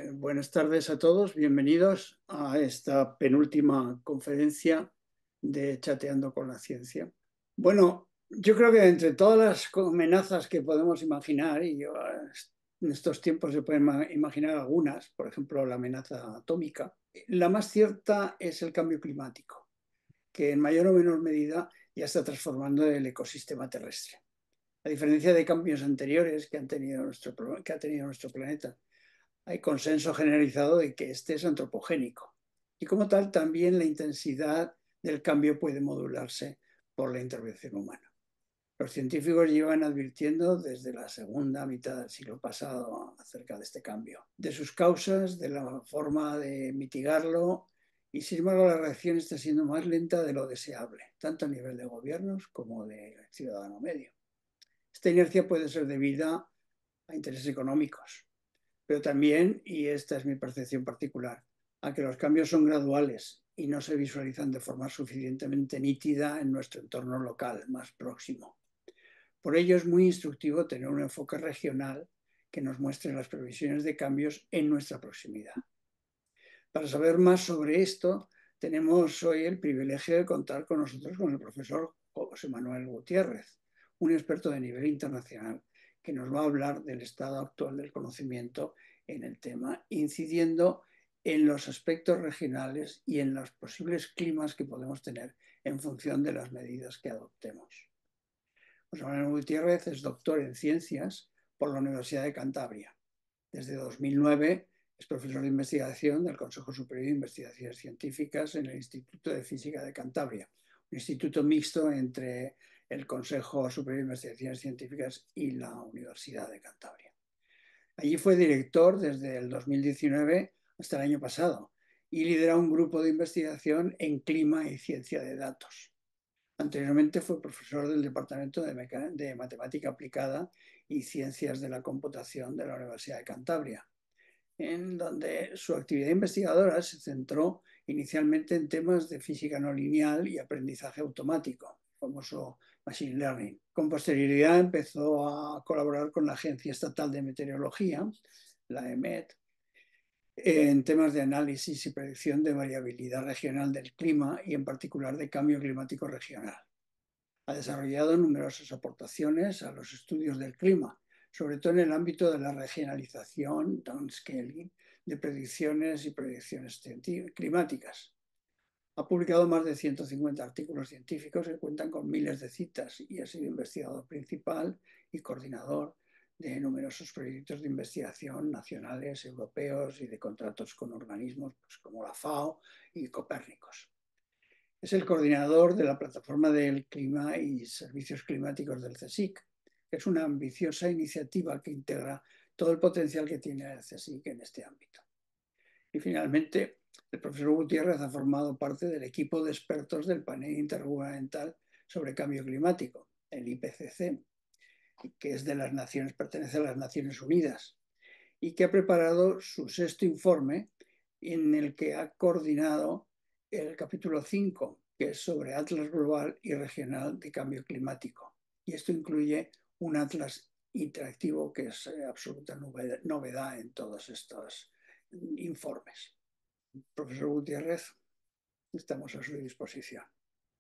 Buenas tardes a todos, bienvenidos a esta penúltima conferencia de Chateando con la Ciencia. Bueno, yo creo que entre todas las amenazas que podemos imaginar, en estos tiempos se pueden imaginar algunas, por ejemplo la amenaza atómica, la más cierta es el cambio climático, que en mayor o menor medida ya está transformando el ecosistema terrestre. A diferencia de cambios anteriores que ha tenido nuestro planeta, hay consenso generalizado de que este es antropogénico. Y como tal, también la intensidad del cambio puede modularse por la intervención humana. Los científicos llevan advirtiendo desde la segunda mitad del siglo pasado acerca de este cambio, de sus causas, de la forma de mitigarlo, y sin embargo la reacción está siendo más lenta de lo deseable, tanto a nivel de gobiernos como de ciudadano medio. Esta inercia puede ser debida a intereses económicos, pero también, y esta es mi percepción particular, a que los cambios son graduales y no se visualizan de forma suficientemente nítida en nuestro entorno local más próximo. Por ello es muy instructivo tener un enfoque regional que nos muestre las previsiones de cambios en nuestra proximidad. Para saber más sobre esto, tenemos hoy el privilegio de contar con nosotros con el profesor José Manuel Gutiérrez, un experto de nivel internacional que nos va a hablar del estado actual del conocimiento en el tema, incidiendo en los aspectos regionales y en los posibles climas que podemos tener en función de las medidas que adoptemos. José Manuel Gutiérrez es doctor en ciencias por la Universidad de Cantabria. Desde 2009 es profesor de investigación del Consejo Superior de Investigaciones Científicas en el Instituto de Física de Cantabria, un instituto mixto entre el Consejo Superior de Investigaciones Científicas y la Universidad de Cantabria. Allí fue director desde el 2019 hasta el año pasado y lidera un grupo de investigación en clima y ciencia de datos. Anteriormente fue profesor del Departamento de Matemática Aplicada y Ciencias de la Computación de la Universidad de Cantabria, en donde su actividad investigadora se centró inicialmente en temas de física no lineal y aprendizaje automático, famoso Machine Learning. Con posterioridad empezó a colaborar con la Agencia Estatal de Meteorología, la EMET, en temas de análisis y predicción de variabilidad regional del clima y en particular de cambio climático regional. Ha desarrollado numerosas aportaciones a los estudios del clima, sobre todo en el ámbito de la regionalización, downscaling, de predicciones y proyecciones climáticas. Ha publicado más de 150 artículos científicos que cuentan con miles de citas y ha sido investigador principal y coordinador de numerosos proyectos de investigación nacionales, europeos y de contratos con organismos pues, como la FAO y Copérnicos. Es el coordinador de la Plataforma del Clima y Servicios Climáticos del CSIC, que es una ambiciosa iniciativa que integra todo el potencial que tiene el CSIC en este ámbito. Y finalmente, el profesor Gutiérrez ha formado parte del equipo de expertos del Panel Intergubernamental sobre Cambio Climático, el IPCC, que es de las naciones, pertenece a las Naciones Unidas, y que ha preparado su sexto informe en el que ha coordinado el capítulo 5, que es sobre Atlas Global y Regional de Cambio Climático. Y esto incluye un atlas interactivo que es absoluta novedad en todos estos informes. Profesor Gutiérrez, estamos a su disposición.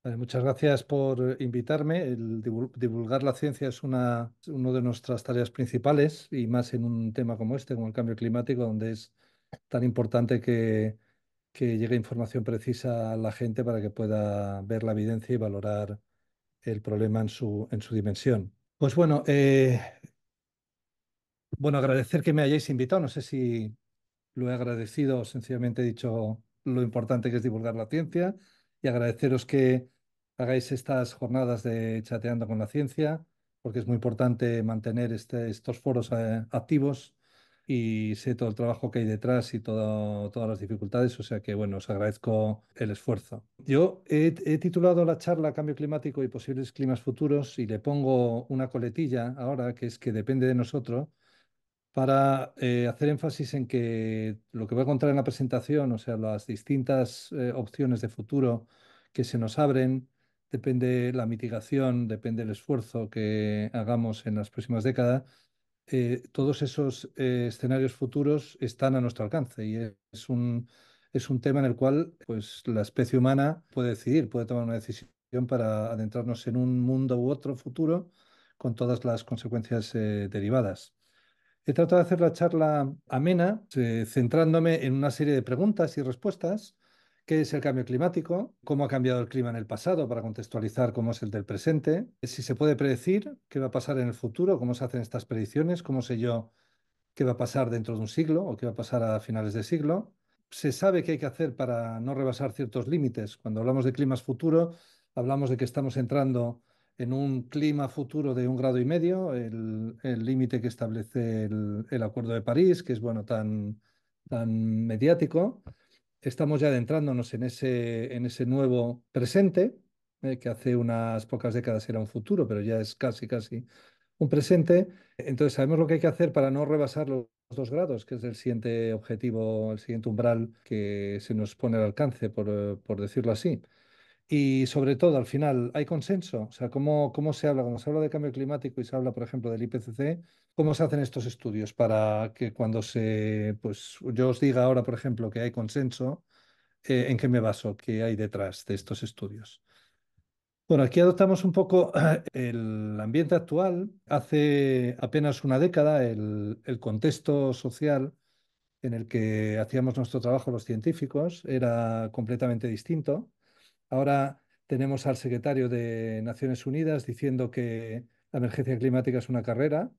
Vale, muchas gracias por invitarme. El divulgar la ciencia es una de nuestras tareas principales y más en un tema como este, como el cambio climático, donde es tan importante que llegue información precisa a la gente para que pueda ver la evidencia y valorar el problema en su dimensión. Pues bueno, agradecer que me hayáis invitado. No sé si lo he agradecido o sencillamente he dicho lo importante que es divulgar la ciencia y agradeceros que hagáis estas jornadas de chateando con la ciencia, porque es muy importante mantener estos foros activos y sé todo el trabajo que hay detrás y todas las dificultades, o sea que bueno, os agradezco el esfuerzo. Yo he titulado la charla Cambio climático y posibles climas futuros y le pongo una coletilla ahora, que es que depende de nosotros para hacer énfasis en que lo que voy a contar en la presentación, o sea, las distintas opciones de futuro que se nos abren, depende la mitigación, depende el esfuerzo que hagamos en las próximas décadas, todos esos escenarios futuros están a nuestro alcance y es un tema en el cual pues, la especie humana puede decidir, puede tomar una decisión para adentrarnos en un mundo u otro futuro con todas las consecuencias derivadas. He tratado de hacer la charla amena, centrándome en una serie de preguntas y respuestas. ¿Qué es el cambio climático? ¿Cómo ha cambiado el clima en el pasado para contextualizar cómo es el del presente? Si se puede predecir qué va a pasar en el futuro, cómo se hacen estas predicciones, cómo sé yo qué va a pasar dentro de un siglo o qué va a pasar a finales de siglo. Se sabe qué hay que hacer para no rebasar ciertos límites. Cuando hablamos de climas futuro, hablamos de que estamos entrando en un clima futuro de 1,5 grados, el límite que establece el Acuerdo de París, que es bueno, tan mediático. Estamos ya adentrándonos en ese nuevo presente, que hace unas pocas décadas era un futuro, pero ya es casi un presente. Entonces sabemos lo que hay que hacer para no rebasar los 2 grados, que es el siguiente objetivo, el siguiente umbral que se nos pone al alcance, por decirlo así. Y sobre todo, al final, ¿hay consenso? O sea, ¿cómo se habla? Cuando se habla de cambio climático y se habla, por ejemplo, del IPCC, ¿cómo se hacen estos estudios para que cuando pues yo os diga ahora, por ejemplo, que hay consenso, ¿en qué me baso? ¿Qué hay detrás de estos estudios? Bueno, aquí adoptamos un poco el ambiente actual. Hace apenas una década, el contexto social en el que hacíamos nuestro trabajo los científicos era completamente distinto. Ahora tenemos al secretario de Naciones Unidas diciendo que la emergencia climática es una carrera.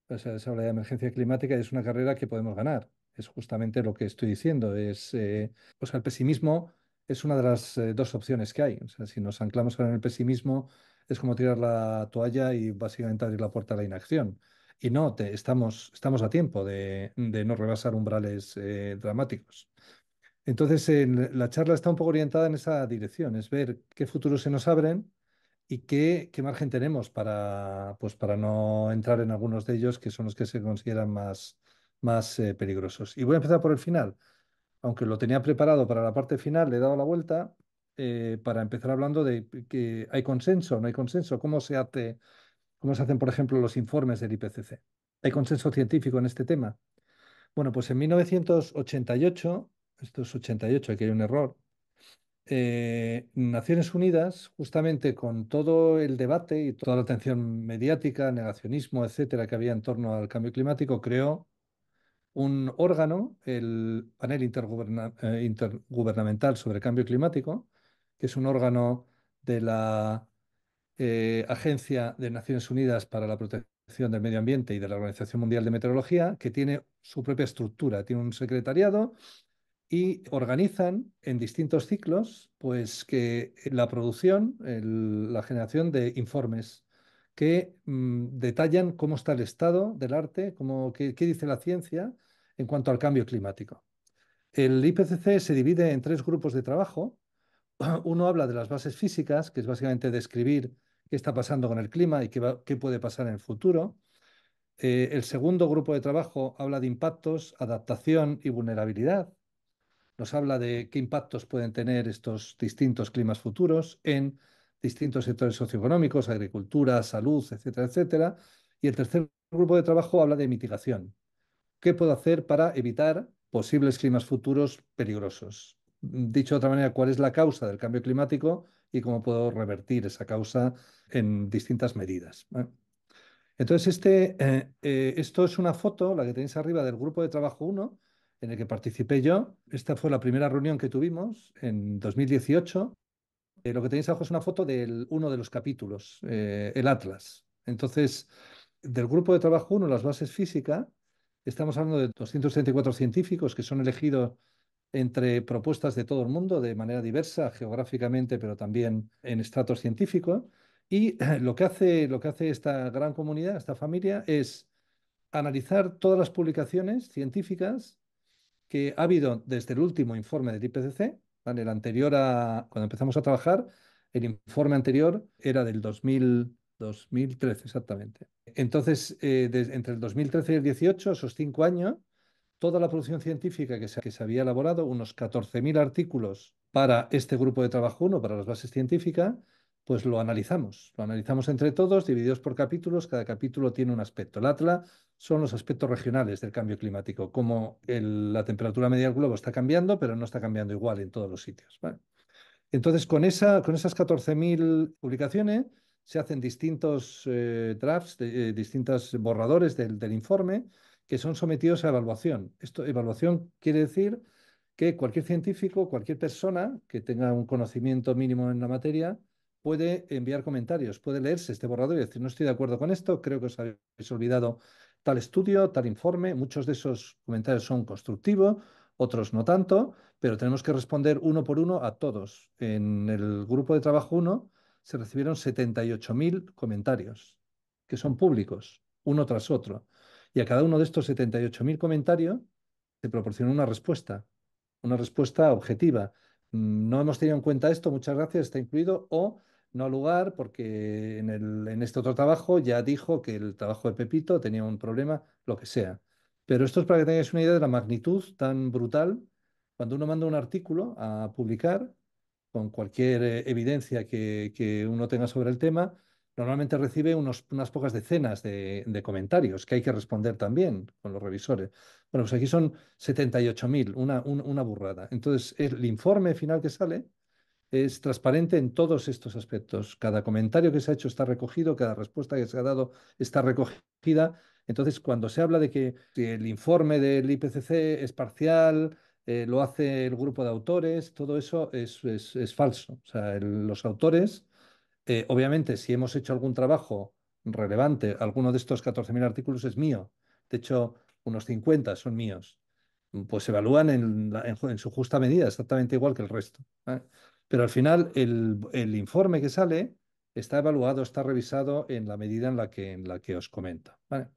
O sea, se habla de emergencia climática y es una carrera que podemos ganar. Es justamente lo que estoy diciendo. O sea, el pesimismo es una de las dos opciones que hay. O sea, si nos anclamos ahora en el pesimismo, es como tirar la toalla y básicamente abrir la puerta a la inacción. Y no, estamos a tiempo de no rebasar umbrales dramáticos. Entonces, la charla está un poco orientada en esa dirección, es ver qué futuros se nos abren y qué margen tenemos pues, para no entrar en algunos de ellos que son los que se consideran más peligrosos. Y voy a empezar por el final. Aunque lo tenía preparado para la parte final, le he dado la vuelta para empezar hablando de que hay consenso, no hay consenso, cómo se hacen, por ejemplo, los informes del IPCC. ¿Hay consenso científico en este tema? Bueno, pues en 1988, esto es 88, aquí hay un error. Naciones Unidas, justamente con todo el debate y toda la atención mediática, negacionismo, etcétera, que había en torno al cambio climático, creó un órgano, el Panel Intergubernamental sobre Cambio Climático, que es un órgano de la Agencia de Naciones Unidas para la Protección del Medio Ambiente y de la Organización Mundial de Meteorología, que tiene su propia estructura, tiene un secretariado y organizan en distintos ciclos, pues que la producción, la generación de informes que detallan cómo está el estado del arte, qué dice la ciencia en cuanto al cambio climático. El IPCC se divide en tres grupos de trabajo. Uno habla de las bases físicas, que es básicamente describir qué está pasando con el clima y qué puede pasar en el futuro. El segundo grupo de trabajo habla de impactos, adaptación y vulnerabilidad. Nos habla de qué impactos pueden tener estos distintos climas futuros en distintos sectores socioeconómicos, agricultura, salud, etcétera, etcétera. Y el tercer grupo de trabajo habla de mitigación. ¿Qué puedo hacer para evitar posibles climas futuros peligrosos? Dicho de otra manera, ¿cuál es la causa del cambio climático y cómo puedo revertir esa causa en distintas medidas? Entonces, esto es una foto, la que tenéis arriba, del grupo de trabajo uno en el que participé yo. Esta fue la primera reunión que tuvimos en 2018. Lo que tenéis abajo es una foto de uno de los capítulos, el Atlas. Entonces, del grupo de trabajo uno, las bases físicas, estamos hablando de 234 científicos que son elegidos entre propuestas de todo el mundo de manera diversa, geográficamente, pero también en estratos científicos. Y lo que hace esta gran comunidad, esta familia, es analizar todas las publicaciones científicas que ha habido desde el último informe del IPCC, ¿vale? El anterior cuando empezamos a trabajar, el informe anterior era del 2013 exactamente. Entonces, entre el 2013 y el 18, esos 5 años, toda la producción científica que se había elaborado, unos 14.000 artículos para este grupo de trabajo uno, para las bases científicas, pues lo analizamos entre todos, divididos por capítulos, cada capítulo tiene un aspecto. El ATLA son los aspectos regionales del cambio climático, como la temperatura media del globo está cambiando, pero no está cambiando igual en todos los sitios. ¿Vale? Entonces, con esas 14.000 publicaciones se hacen distintos drafts, distintos borradores del informe que son sometidos a evaluación. Esto, evaluación quiere decir que cualquier científico, cualquier persona que tenga un conocimiento mínimo en la materia, puede enviar comentarios, puede leerse este borrador y decir, no estoy de acuerdo con esto, creo que os habéis olvidado tal estudio, tal informe. Muchos de esos comentarios son constructivos, otros no tanto, pero tenemos que responder uno por uno a todos. En el grupo de trabajo uno se recibieron 78.000 comentarios, que son públicos, uno tras otro. Y a cada uno de estos 78.000 comentarios se proporciona una respuesta objetiva. No hemos tenido en cuenta esto, muchas gracias, está incluido, o no lugar, porque en este otro trabajo ya dijo que el trabajo de Pepito tenía un problema, lo que sea. Pero esto es para que tengáis una idea de la magnitud tan brutal. Cuando uno manda un artículo a publicar, con cualquier evidencia que uno tenga sobre el tema, normalmente recibe unas pocas decenas de comentarios que hay que responder también con los revisores. Bueno, pues aquí son 78.000, una burrada. Entonces, el informe final que sale es transparente en todos estos aspectos. Cada comentario que se ha hecho está recogido, cada respuesta que se ha dado está recogida. Entonces, cuando se habla de que si el informe del IPCC es parcial, lo hace el grupo de autores, todo eso es falso. O sea, los autores, obviamente, si hemos hecho algún trabajo relevante, alguno de estos 14.000 artículos es mío. De hecho, unos 50 son míos. Pues se evalúan en su justa medida, exactamente igual que el resto. ¿Vale? Pero al final el informe que sale está evaluado, está revisado en la medida en la que os comento. ¿Vale?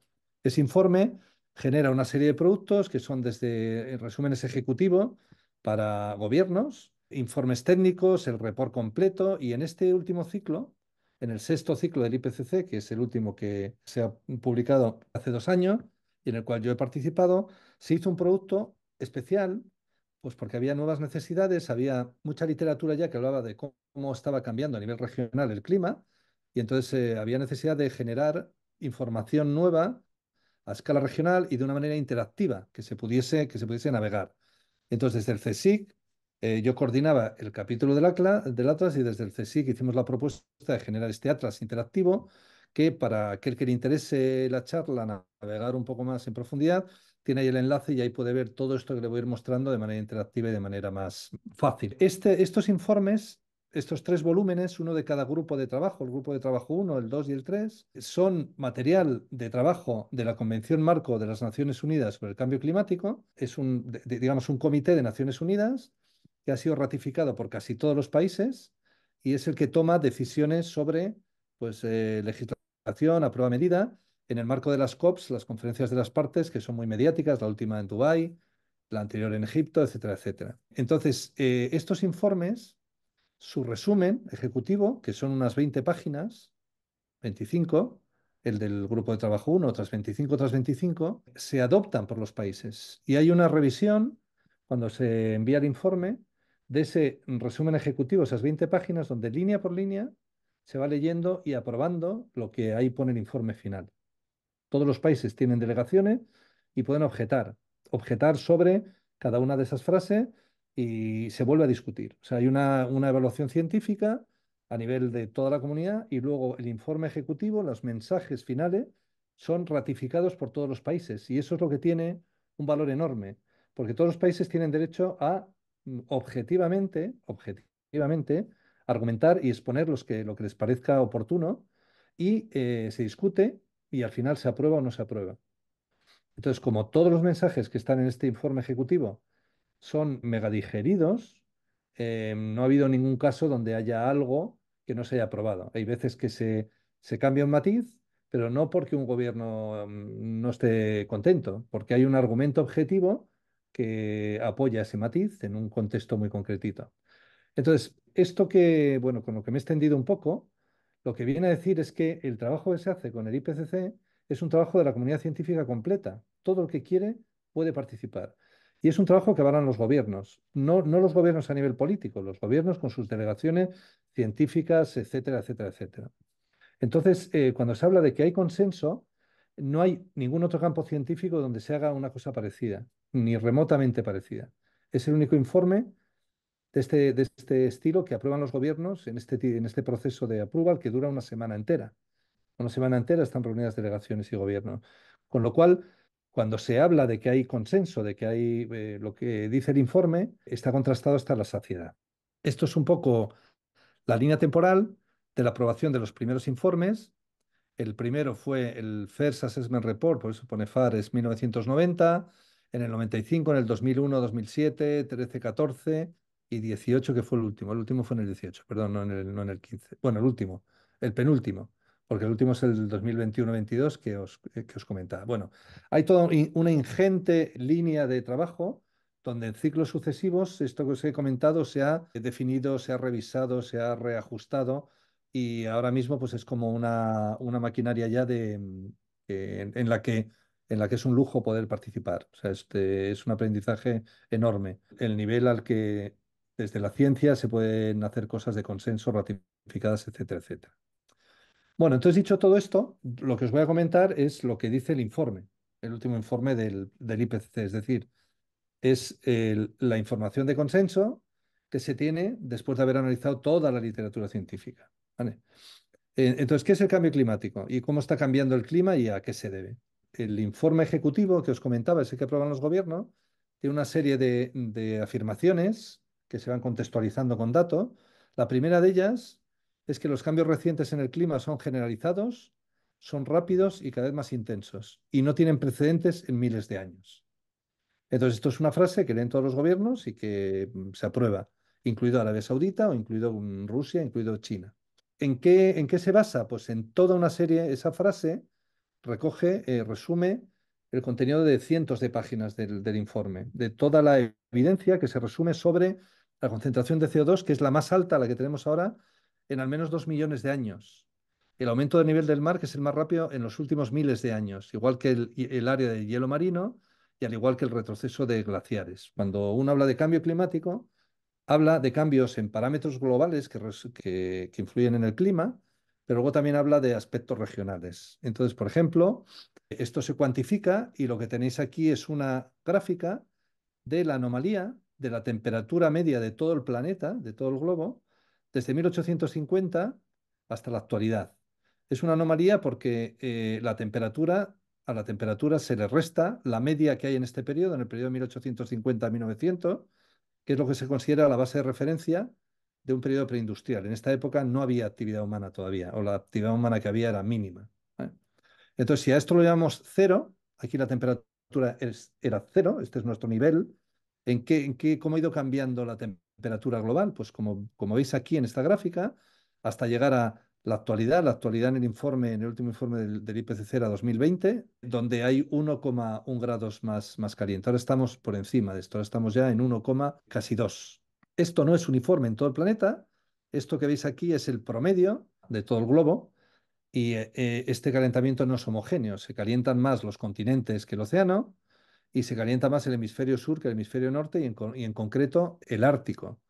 Ese informe genera una serie de productos que son desde resúmenes ejecutivos para gobiernos, informes técnicos, el report completo y en este último ciclo, en el sexto ciclo del IPCC, que es el último que se ha publicado hace 2 años y en el cual yo he participado, se hizo un producto especial, pues porque había nuevas necesidades, había mucha literatura ya que hablaba de cómo estaba cambiando a nivel regional el clima, y entonces había necesidad de generar información nueva a escala regional y de una manera interactiva, que se pudiese navegar. Entonces, desde el CSIC, yo coordinaba el capítulo del Atlas y desde el CSIC hicimos la propuesta de generar este Atlas interactivo que para aquel que le interese la charla, navegar un poco más en profundidad, tiene ahí el enlace y ahí puede ver todo esto que le voy a ir mostrando de manera interactiva y de manera más fácil. Estos informes, estos 3 volúmenes, uno de cada grupo de trabajo, el grupo de trabajo uno, el 2 y el 3, son material de trabajo de la Convención Marco de las Naciones Unidas sobre el Cambio Climático. Es digamos, un comité de Naciones Unidas que ha sido ratificado por casi todos los países y es el que toma decisiones sobre pues, legislación, aprueba medida, en el marco de las COPs, las conferencias de las partes, que son muy mediáticas, la última en Dubái, la anterior en Egipto, etcétera, etcétera. Entonces, estos informes, su resumen ejecutivo, que son unas 20 páginas, 25, el del grupo de trabajo uno, otras 25, se adoptan por los países. Y hay una revisión, cuando se envía el informe, de ese resumen ejecutivo, esas 20 páginas, donde línea por línea se va leyendo y aprobando lo que ahí pone el informe final. Todos los países tienen delegaciones y pueden objetar sobre cada una de esas frases y se vuelve a discutir. O sea, hay una evaluación científica a nivel de toda la comunidad y luego el informe ejecutivo, los mensajes finales, son ratificados por todos los países y eso es lo que tiene un valor enorme, porque todos los países tienen derecho a objetivamente argumentar y exponer lo que les parezca oportuno y se discute y al final se aprueba o no se aprueba. Entonces, como todos los mensajes que están en este informe ejecutivo son megadigeridos, no ha habido ningún caso donde haya algo que no se haya aprobado. Hay veces que se cambia un matiz, pero no porque un gobierno no esté contento, porque hay un argumento objetivo que apoya ese matiz en un contexto muy concretito. Entonces, esto que, bueno, con lo que me he extendido un poco, lo que viene a decir es que el trabajo que se hace con el IPCC es un trabajo de la comunidad científica completa. Todo el que quiere puede participar. Y es un trabajo que avalan los gobiernos, no los gobiernos a nivel político, los gobiernos con sus delegaciones científicas, etcétera, etcétera, etcétera. Entonces, cuando se habla de que hay consenso, no hay ningún otro campo científico donde se haga una cosa parecida, ni remotamente parecida. Es el único informe de este estilo que aprueban los gobiernos en este proceso de approval que dura una semana entera. Una semana entera están reunidas delegaciones y gobierno. Con lo cual, cuando se habla de que hay consenso, de que hay lo que dice el informe, está contrastado hasta la saciedad. Esto es un poco la línea temporal de la aprobación de los primeros informes. El primero fue el First Assessment Report, por eso pone FAR, es 1990, en el 95, en el 2001, 2007, 13, 14 y 18, que fue el último. El último fue en el 18, perdón, no en el 15. Bueno, el último, el penúltimo, porque el último es el 2021-22 que os comentaba. Bueno, hay toda una ingente línea de trabajo donde en ciclos sucesivos esto que os he comentado se ha definido, se ha revisado, se ha reajustado y ahora mismo pues es como una maquinaria ya en la que es un lujo poder participar. O sea, es un aprendizaje enorme. El nivel al que desde la ciencia se pueden hacer cosas de consenso ratificadas, etcétera, etcétera. Bueno, entonces dicho todo esto, lo que os voy a comentar es lo que dice el informe, el último informe del IPCC, es decir, es la información de consenso que se tiene después de haber analizado toda la literatura científica. ¿Vale? Entonces, ¿qué es el cambio climático y cómo está cambiando el clima y a qué se debe? El informe ejecutivo que os comentaba, ese que aprueban los gobiernos, tiene una serie de afirmaciones que se van contextualizando con datos. La primera de ellas es que los cambios recientes en el clima son generalizados, son rápidos y cada vez más intensos y no tienen precedentes en miles de años. Entonces, esto es una frase que leen todos los gobiernos y que se aprueba, incluido Arabia Saudita o incluido Rusia, incluido China. ¿En qué se basa? Pues en toda una serie, esa frase recoge, resume el contenido de cientos de páginas del informe, de toda la evidencia que se resume sobre la concentración de CO2, que es la más alta, la que tenemos ahora, en al menos 2 millones de años. El aumento del nivel del mar, que es el más rápido en los últimos miles de años, igual que el área de hielo marino y al igual que el retroceso de glaciares. Cuando uno habla de cambio climático, habla de cambios en parámetros globales que influyen en el clima, pero luego también habla de aspectos regionales. Entonces, por ejemplo, esto se cuantifica y lo que tenéis aquí es una gráfica de la anomalía de la temperatura media de todo el planeta, de todo el globo, desde 1850 hasta la actualidad. Es una anomalía porque a la temperatura se le resta la media que hay en este periodo, en el periodo 1850 a 1900, que es lo que se considera la base de referencia de un periodo preindustrial. En esta época no había actividad humana todavía, o la actividad humana que había era mínima. ¿Vale? Entonces, si a esto lo llamamos cero, aquí la temperatura era cero, este es nuestro nivel. ¿Cómo ha ido cambiando la temperatura global? Pues como veis aquí en esta gráfica, hasta llegar a la actualidad en el último informe del IPCC era 2020, donde hay 1,1 grados más caliente. Ahora estamos por encima de esto, ahora estamos ya en 1, casi 2. Esto no es uniforme en todo el planeta, esto que veis aquí es el promedio de todo el globo, y este calentamiento no es homogéneo, se calientan más los continentes que el océano y se calienta más el hemisferio sur que el hemisferio norte y en concreto el Ártico.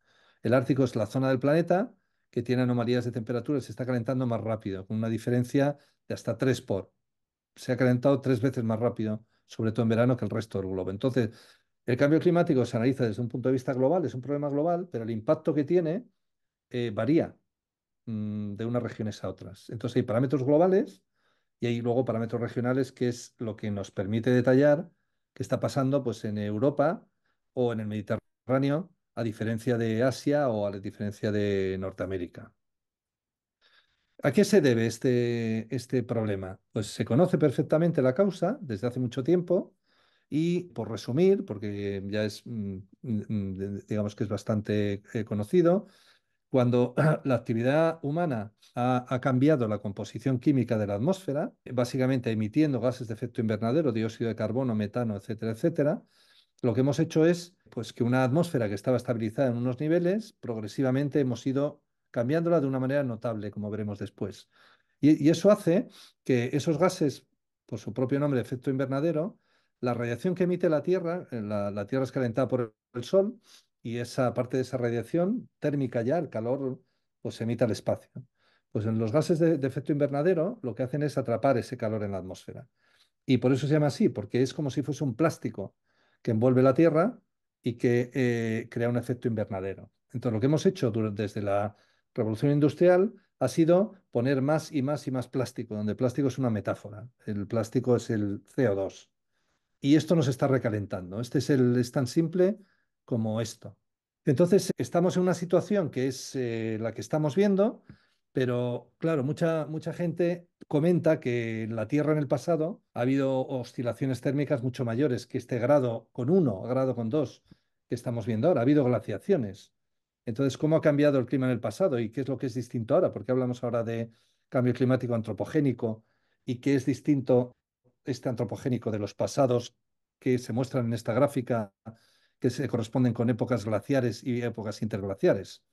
El Ártico es la zona del planeta que tiene anomalías de temperatura y se está calentando más rápido, con una diferencia de hasta 3 por. Se ha calentado 3 veces más rápido, sobre todo en verano, que el resto del globo. Entonces, el cambio climático se analiza desde un punto de vista global, es un problema global, pero el impacto que tiene varía de unas regiones a otras. Entonces hay parámetros globales y hay luego parámetros regionales, que es lo que nos permite detallar qué está pasando pues, en Europa o en el Mediterráneo, a diferencia de Asia o a la diferencia de Norteamérica. ¿A qué se debe este problema? Pues se conoce perfectamente la causa desde hace mucho tiempo y, por resumir, porque ya es, digamos que es bastante conocido, cuando la actividad humana ha cambiado la composición química de la atmósfera, básicamente emitiendo gases de efecto invernadero, dióxido de carbono, metano, etcétera, etcétera, lo que hemos hecho es pues, que una atmósfera que estaba estabilizada en unos niveles, progresivamente hemos ido cambiándola de una manera notable, como veremos después. Y eso hace que esos gases, por su propio nombre, efecto invernadero, la radiación que emite la Tierra, la Tierra es calentada por el Sol y esa parte de esa radiación térmica ya, el calor, pues se emite al espacio. Pues en los gases de efecto invernadero lo que hacen es atrapar ese calor en la atmósfera. Y por eso se llama así, porque es como si fuese un plástico que envuelve la Tierra y que crea un efecto invernadero. Entonces, lo que hemos hecho desde la revolución industrial ha sido poner más y más y más plástico, donde plástico es una metáfora. El plástico es el CO2. Y esto nos está recalentando. Es tan simple como esto. Entonces, estamos en una situación que es la que estamos viendo, pero claro, mucha gente comenta que en la Tierra en el pasado ha habido oscilaciones térmicas mucho mayores que este grado con uno, grado con 2 que estamos viendo ahora. Ha habido glaciaciones. Entonces, ¿cómo ha cambiado el clima en el pasado y qué es lo que es distinto ahora? Porque hablamos ahora de cambio climático antropogénico y qué es distinto este antropogénico de los pasados que se muestran en esta gráfica, que se corresponden con épocas glaciares y épocas interglaciares.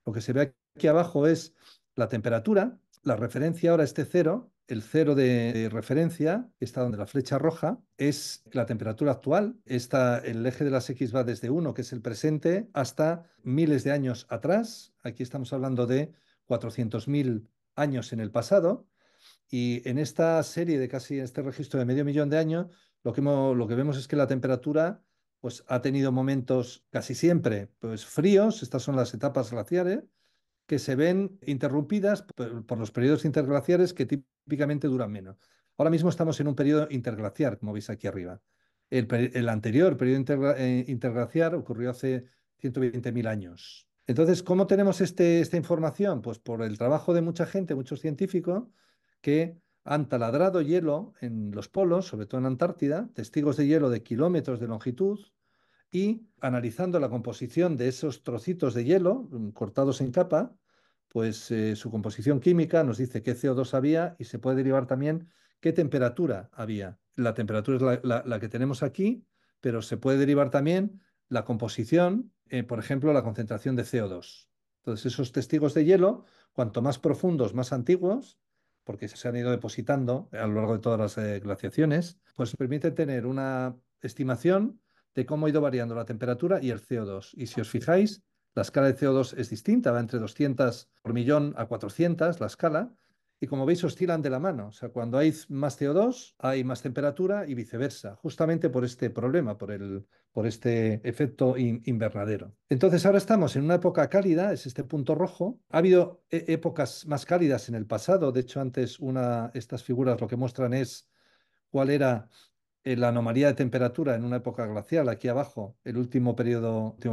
Lo que se ve aquí abajo es la temperatura, la referencia ahora este cero, el cero de referencia, que está donde la flecha roja, es la temperatura actual. El eje de las X va desde uno, que es el presente, hasta miles de años atrás. Aquí estamos hablando de 400.000 años en el pasado. Y en esta serie de casi este registro de medio millón de años, lo que vemos es que la temperatura pues, ha tenido momentos casi siempre pues, fríos, estas son las etapas glaciares, que se ven interrumpidas por los periodos interglaciares que típicamente duran menos. Ahora mismo estamos en un periodo interglaciar, como veis aquí arriba. El anterior periodo interglaciar ocurrió hace 120.000 años. Entonces, ¿cómo tenemos esta información? Pues por el trabajo de mucha gente, muchos científicos, que han taladrado hielo en los polos, sobre todo en Antártida, testigos de hielo de kilómetros de longitud, y analizando la composición de esos trocitos de hielo cortados en capa, pues su composición química nos dice qué CO2 había y se puede derivar también qué temperatura había. La temperatura es la que tenemos aquí, pero se puede derivar también la composición, por ejemplo, la concentración de CO2. Entonces, esos testigos de hielo, cuanto más profundos, más antiguos, porque se han ido depositando a lo largo de todas las glaciaciones, pues permite tener una estimación de cómo ha ido variando la temperatura y el CO2. Y si os fijáis, la escala de CO2 es distinta, va entre 200 por millón a 400 la escala, y como veis oscilan de la mano. O sea, cuando hay más CO2 hay más temperatura y viceversa, justamente por este problema, por este efecto invernadero. Entonces ahora estamos en una época cálida, es este punto rojo. Ha habido épocas más cálidas en el pasado, de hecho antes estas figuras lo que muestran es cuál era la anomalía de temperatura en una época glacial, aquí abajo, el último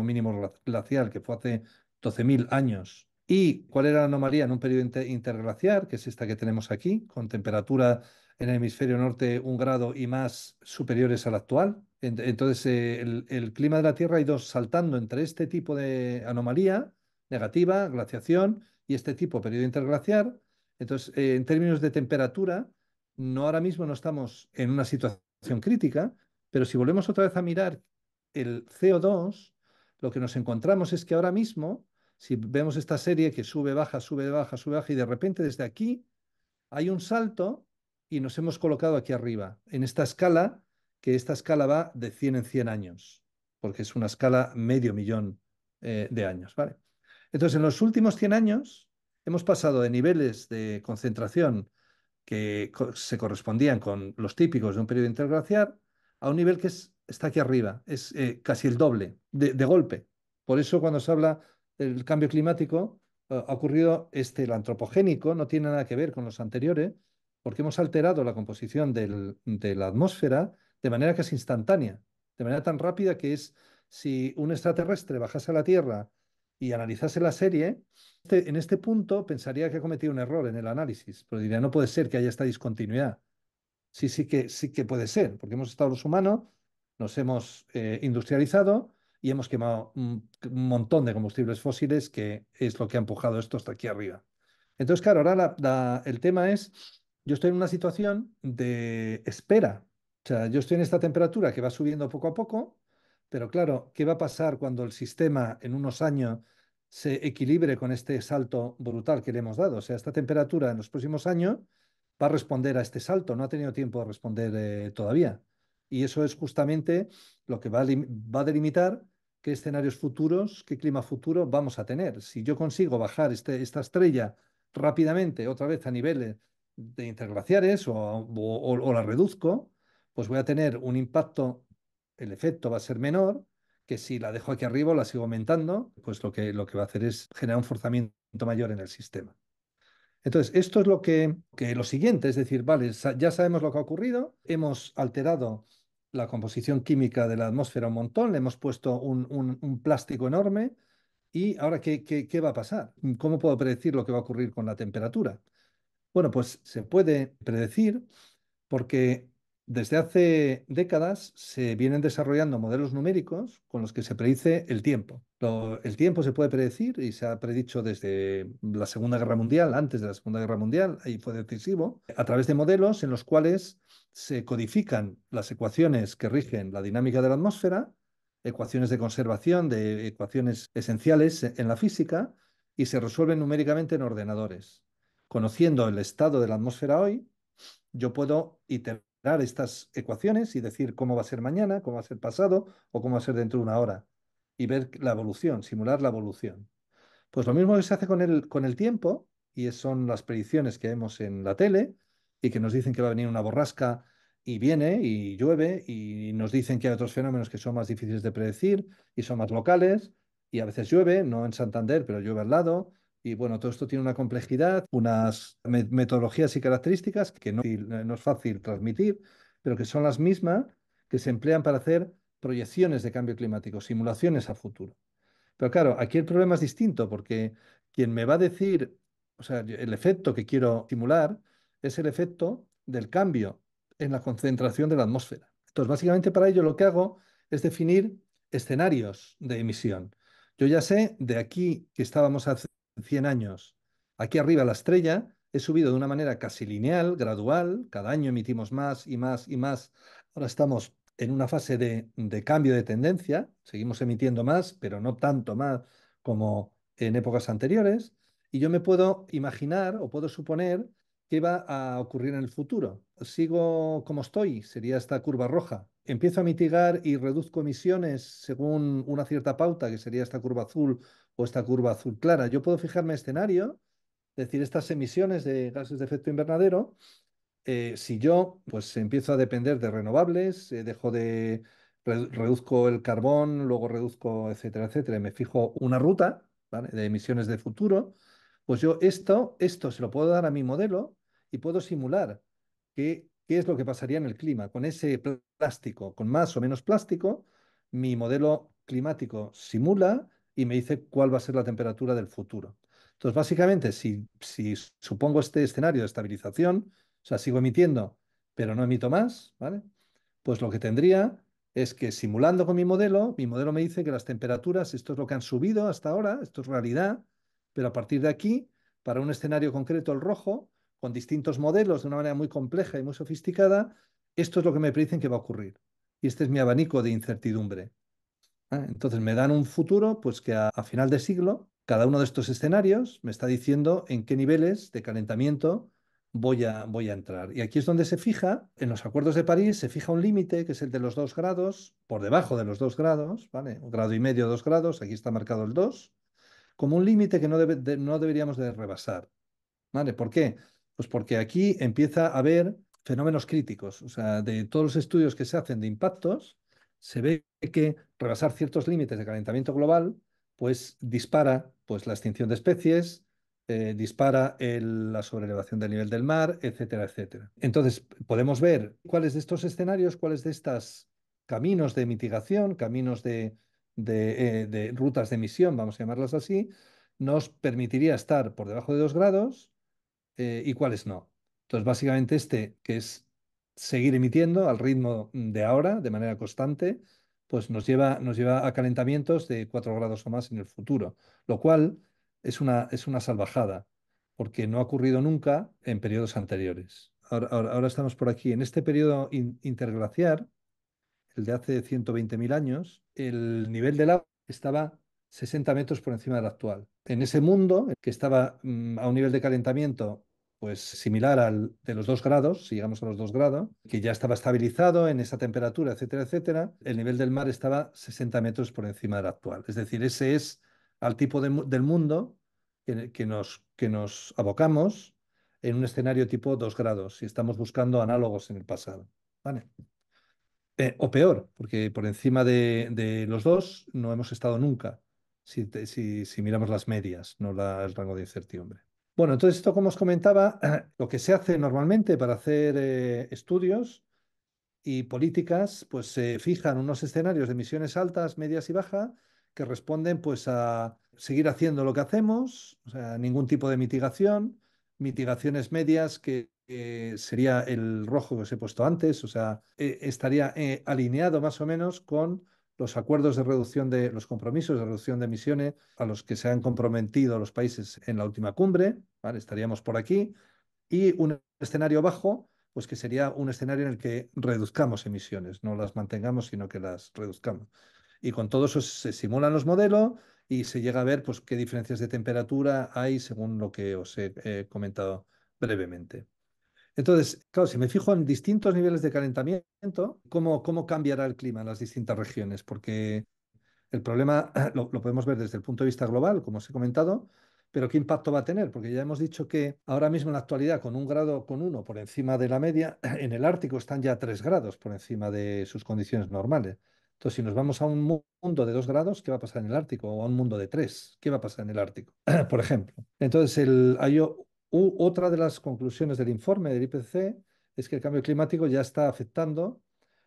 mínimo glacial, que fue hace 12.000 años. ¿Y cuál era la anomalía en un periodo interglaciar, que es esta que tenemos aquí, con temperatura en el hemisferio norte 1 grado y más superiores al actual? Entonces, el clima de la Tierra ha ido saltando entre este tipo de anomalía negativa, glaciación, y este tipo, periodo interglaciar. Entonces, en términos de temperatura, no ahora mismo no estamos en una situación crítica, pero si volvemos otra vez a mirar el CO2, lo que nos encontramos es que ahora mismo, si vemos esta serie que sube, baja, sube, baja, sube, baja, y de repente desde aquí hay un salto y nos hemos colocado aquí arriba, en esta escala, que esta escala va de 100 en 100 años, porque es una escala medio millón de años, ¿vale? Entonces, en los últimos 100 años hemos pasado de niveles de concentración que se correspondían con los típicos de un periodo interglaciar a un nivel que está aquí arriba, es casi el doble de golpe. Por eso cuando se habla del cambio climático, ha ocurrido el antropogénico, no tiene nada que ver con los anteriores, porque hemos alterado la composición de la atmósfera de manera casi instantánea, de manera tan rápida que es si un extraterrestre bajase a la Tierra y analizase la serie, en este punto pensaría que ha cometido un error en el análisis, pero diría, no puede ser que haya esta discontinuidad. Sí que puede ser, porque hemos estado los humanos, nos hemos industrializado y hemos quemado un montón de combustibles fósiles, que es lo que ha empujado esto hasta aquí arriba. Entonces, claro, ahora el tema es, yo estoy en una situación de espera. O sea, yo estoy en esta temperatura que va subiendo poco a poco, pero claro, ¿qué va a pasar cuando el sistema en unos años se equilibre con este salto brutal que le hemos dado? O sea, esta temperatura en los próximos años va a responder a este salto, no ha tenido tiempo de responder todavía. Y eso es justamente lo que va a delimitar qué escenarios futuros, qué clima futuro vamos a tener. Si yo consigo bajar esta estrella rápidamente, otra vez a niveles de interglaciares o la reduzco, pues voy a tener un impacto, el efecto va a ser menor que si la dejo aquí arriba o la sigo aumentando, pues lo que va a hacer es generar un forzamiento mayor en el sistema. Entonces, esto es lo siguiente, es decir, vale, ya sabemos lo que ha ocurrido, hemos alterado la composición química de la atmósfera un montón, le hemos puesto un plástico enorme y ahora, ¿qué va a pasar? ¿Cómo puedo predecir lo que va a ocurrir con la temperatura? Bueno, pues se puede predecir porque desde hace décadas se vienen desarrollando modelos numéricos con los que se predice el tiempo. El tiempo se puede predecir y se ha predicho desde la Segunda Guerra Mundial, antes de la Segunda Guerra Mundial, ahí fue decisivo, a través de modelos en los cuales se codifican las ecuaciones que rigen la dinámica de la atmósfera, ecuaciones de conservación, de ecuaciones esenciales en la física, y se resuelven numéricamente en ordenadores. Conociendo el estado de la atmósfera hoy, yo puedo iterar estas ecuaciones y decir cómo va a ser mañana, cómo va a ser pasado o cómo va a ser dentro de una hora y ver la evolución, simular la evolución. Pues lo mismo que se hace con el tiempo, y son las predicciones que vemos en la tele, y que nos dicen que va a venir una borrasca y viene y llueve, y nos dicen que hay otros fenómenos que son más difíciles de predecir y son más locales, y a veces llueve, no en Santander, pero llueve al lado. Y bueno, todo esto tiene una complejidad, unas metodologías y características que no es fácil transmitir, pero que son las mismas que se emplean para hacer proyecciones de cambio climático, simulaciones a futuro. Pero claro, aquí el problema es distinto porque quien me va a decir, o sea, el efecto que quiero simular es el efecto del cambio en la concentración de la atmósfera. Entonces, básicamente para ello lo que hago es definir escenarios de emisión. Yo ya sé de aquí que estábamos hace 100 años, aquí arriba la estrella, he subido de una manera casi lineal, gradual, cada año emitimos más y más y más. Ahora estamos en una fase de cambio de tendencia, seguimos emitiendo más, pero no tanto más como en épocas anteriores, y yo me puedo imaginar o puedo suponer qué va a ocurrir en el futuro. Sigo como estoy, sería esta curva roja. Empiezo a mitigar y reduzco emisiones según una cierta pauta, que sería esta curva azul o esta curva azul clara. Yo puedo fijarme escenario, es decir, estas emisiones de gases de efecto invernadero, si yo pues empiezo a depender de renovables, reduzco el carbón, luego reduzco, etcétera, etcétera, y me fijo una ruta, ¿vale?, de emisiones de futuro, pues yo esto se lo puedo dar a mi modelo y puedo simular qué es lo que pasaría en el clima con ese plástico, con más o menos plástico. Mi modelo climático simula y me dice cuál va a ser la temperatura del futuro. Entonces, básicamente, si supongo este escenario de estabilización, o sea, sigo emitiendo, pero no emito más, ¿vale? Pues lo que tendría es que simulando con mi modelo me dice que las temperaturas, esto es lo que han subido hasta ahora, esto es realidad, pero a partir de aquí, para un escenario concreto, el rojo, con distintos modelos de una manera muy compleja y muy sofisticada, esto es lo que me predicen que va a ocurrir. Y este es mi abanico de incertidumbre. Entonces me dan un futuro, pues que a final de siglo, cada uno de estos escenarios me está diciendo en qué niveles de calentamiento voy a entrar. Y aquí es donde se fija, en los acuerdos de París, se fija un límite, que es el de los 2 grados, por debajo de los 2 grados, ¿vale? 1,5 grados, 2 grados, aquí está marcado el 2, como un límite que no deberíamos de rebasar. ¿Vale? ¿Por qué? Pues porque aquí empieza a haber fenómenos críticos. O sea, de todos los estudios que se hacen de impactos, se ve que rebasar ciertos límites de calentamiento global, pues dispara pues, la extinción de especies, dispara la sobrelevación del nivel del mar, etcétera, etcétera. Entonces, podemos ver cuáles de estos escenarios, cuáles de estos caminos de mitigación, caminos de rutas de emisión, vamos a llamarlas así, nos permitiría estar por debajo de 2 grados y cuáles no. Entonces, básicamente que es seguir emitiendo al ritmo de ahora, de manera constante, pues nos lleva a calentamientos de 4 grados o más en el futuro, lo cual es una salvajada, porque no ha ocurrido nunca en periodos anteriores. Ahora estamos por aquí. En este periodo interglaciar, el de hace 120.000 años, el nivel del agua estaba 60 metros por encima del actual. En ese mundo, que estaba a un nivel de calentamiento pues similar al de los 2 grados, si llegamos a los 2 grados, que ya estaba estabilizado en esa temperatura, etcétera, etcétera, el nivel del mar estaba 60 metros por encima del actual. Es decir, ese es al tipo del mundo que nos abocamos en un escenario tipo 2 grados, si estamos buscando análogos en el pasado. ¿Vale? O peor, porque por encima de los 2 no hemos estado nunca, si miramos las medias, no el rango de incertidumbre. Bueno, entonces esto, como os comentaba, lo que se hace normalmente para hacer estudios y políticas, pues se fijan unos escenarios de emisiones altas, medias y bajas que responden pues a seguir haciendo lo que hacemos, o sea, ningún tipo de mitigación, mitigaciones medias que sería el rojo que os he puesto antes, o sea, estaría alineado más o menos con los acuerdos de reducción de los compromisos de reducción de emisiones a los que se han comprometido los países en la última cumbre, ¿vale? Estaríamos por aquí. Y un escenario bajo, pues que sería un escenario en el que reduzcamos emisiones, no las mantengamos, sino que las reduzcamos. Y con todo eso se simulan los modelos y se llega a ver pues, qué diferencias de temperatura hay según lo que os he comentado brevemente. Entonces, claro, si me fijo en distintos niveles de calentamiento, ¿cómo cambiará el clima en las distintas regiones? Porque el problema lo podemos ver desde el punto de vista global, como os he comentado, pero ¿qué impacto va a tener? Porque ya hemos dicho que ahora mismo en la actualidad, con 1 grado con uno por encima de la media, en el Ártico están ya 3 grados por encima de sus condiciones normales. Entonces, si nos vamos a un mundo de 2 grados, ¿qué va a pasar en el Ártico? O a un mundo de 3, ¿qué va a pasar en el Ártico? Por ejemplo. Entonces, otra de las conclusiones del informe del IPCC es que el cambio climático ya está afectando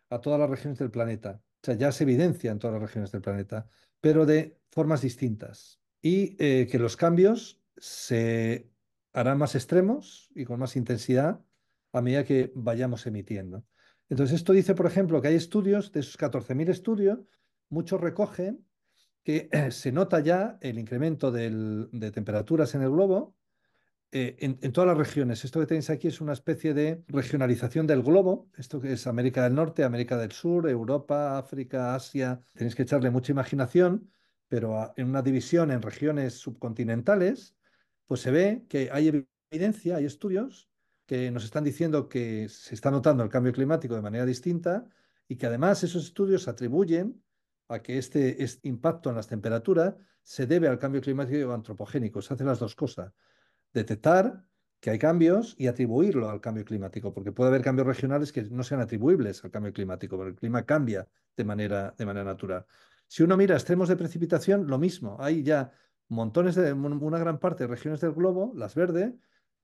a todas las regiones del planeta. O sea, ya se evidencia en todas las regiones del planeta, pero de formas distintas. Y que los cambios se harán más extremos y con más intensidad a medida que vayamos emitiendo. Entonces, esto dice, por ejemplo, que hay estudios, de esos 14.000 estudios, muchos recogen que se nota ya el incremento de temperaturas en el globo en todas las regiones. Esto que tenéis aquí es una especie de regionalización del globo. Esto que es América del Norte, América del Sur, Europa, África, Asia. Tenéis que echarle mucha imaginación, pero en una división en regiones subcontinentales, pues se ve que hay evidencia, hay estudios que nos están diciendo que se está notando el cambio climático de manera distinta y que además esos estudios atribuyen a que este impacto en las temperaturas se debe al cambio climático antropogénico. Se hacen las dos cosas: detectar que hay cambios y atribuirlo al cambio climático, porque puede haber cambios regionales que no sean atribuibles al cambio climático, pero el clima cambia de manera natural. Si uno mira extremos de precipitación, lo mismo. Hay ya una gran parte de regiones del globo, las verdes,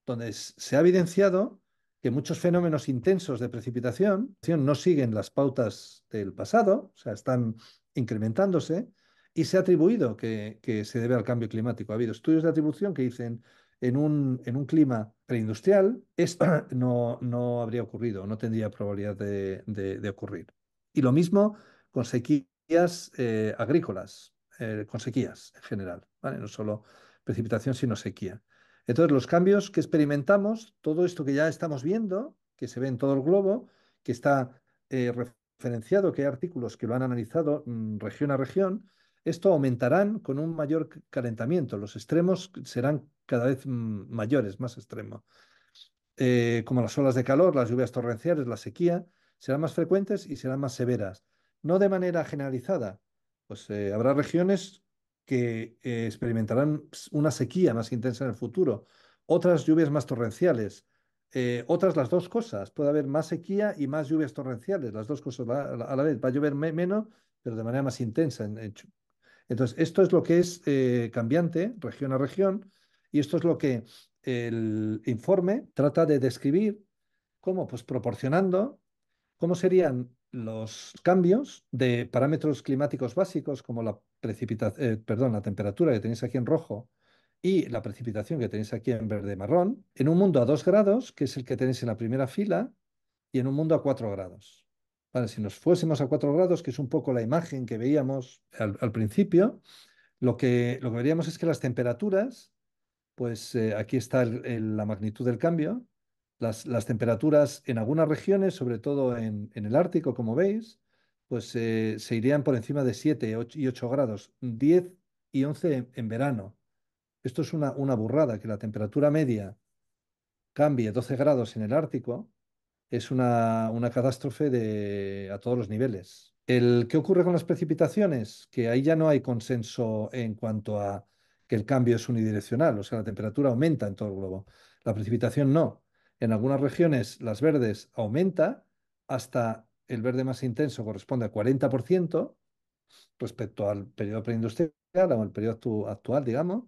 donde se ha evidenciado que muchos fenómenos intensos de precipitación no siguen las pautas del pasado, o sea, están incrementándose, y se ha atribuido que se debe al cambio climático. Ha habido estudios de atribución que dicen en un clima preindustrial, esto no habría ocurrido, no tendría probabilidad de ocurrir. Y lo mismo con sequías agrícolas, con sequías en general, ¿vale? No solo precipitación, sino sequía. Entonces, los cambios que experimentamos, todo esto que ya estamos viendo, que se ve en todo el globo, que está referenciado, que hay artículos que lo han analizado región a región, esto aumentarán con un mayor calentamiento. Los extremos serán cada vez mayores, más extremos. Como las olas de calor, las lluvias torrenciales, la sequía, serán más frecuentes y serán más severas. No de manera generalizada, pues habrá regiones que experimentarán una sequía más intensa en el futuro, otras lluvias más torrenciales, otras las dos cosas. Puede haber más sequía y más lluvias torrenciales, las dos cosas a la vez. Va a llover menos, pero de manera más intensa. Entonces, esto es lo que es cambiante región a región y esto es lo que el informe trata de describir cómo, pues proporcionando cómo serían los cambios de parámetros climáticos básicos como la temperatura que tenéis aquí en rojo y la precipitación que tenéis aquí en verde marrón, en un mundo a 2 grados, que es el que tenéis en la primera fila, y en un mundo a 4 grados. Vale, si nos fuésemos a 4 grados, que es un poco la imagen que veíamos al principio, lo que veríamos es que las temperaturas, pues aquí está la magnitud del cambio. Las temperaturas en algunas regiones, sobre todo en el Ártico, como veis, pues se irían por encima de 7 y 8 grados, 10 y 11 en verano. Esto es una burrada, que la temperatura media cambie 12 grados en el Ártico, es una catástrofe a todos los niveles. ¿Qué ocurre con las precipitaciones? Que ahí ya no hay consenso en cuanto a que el cambio es unidireccional, o sea, la temperatura aumenta en todo el globo. La precipitación no. En algunas regiones, las verdes aumenta hasta el verde más intenso corresponde a 40% respecto al periodo preindustrial o al periodo actual, digamos,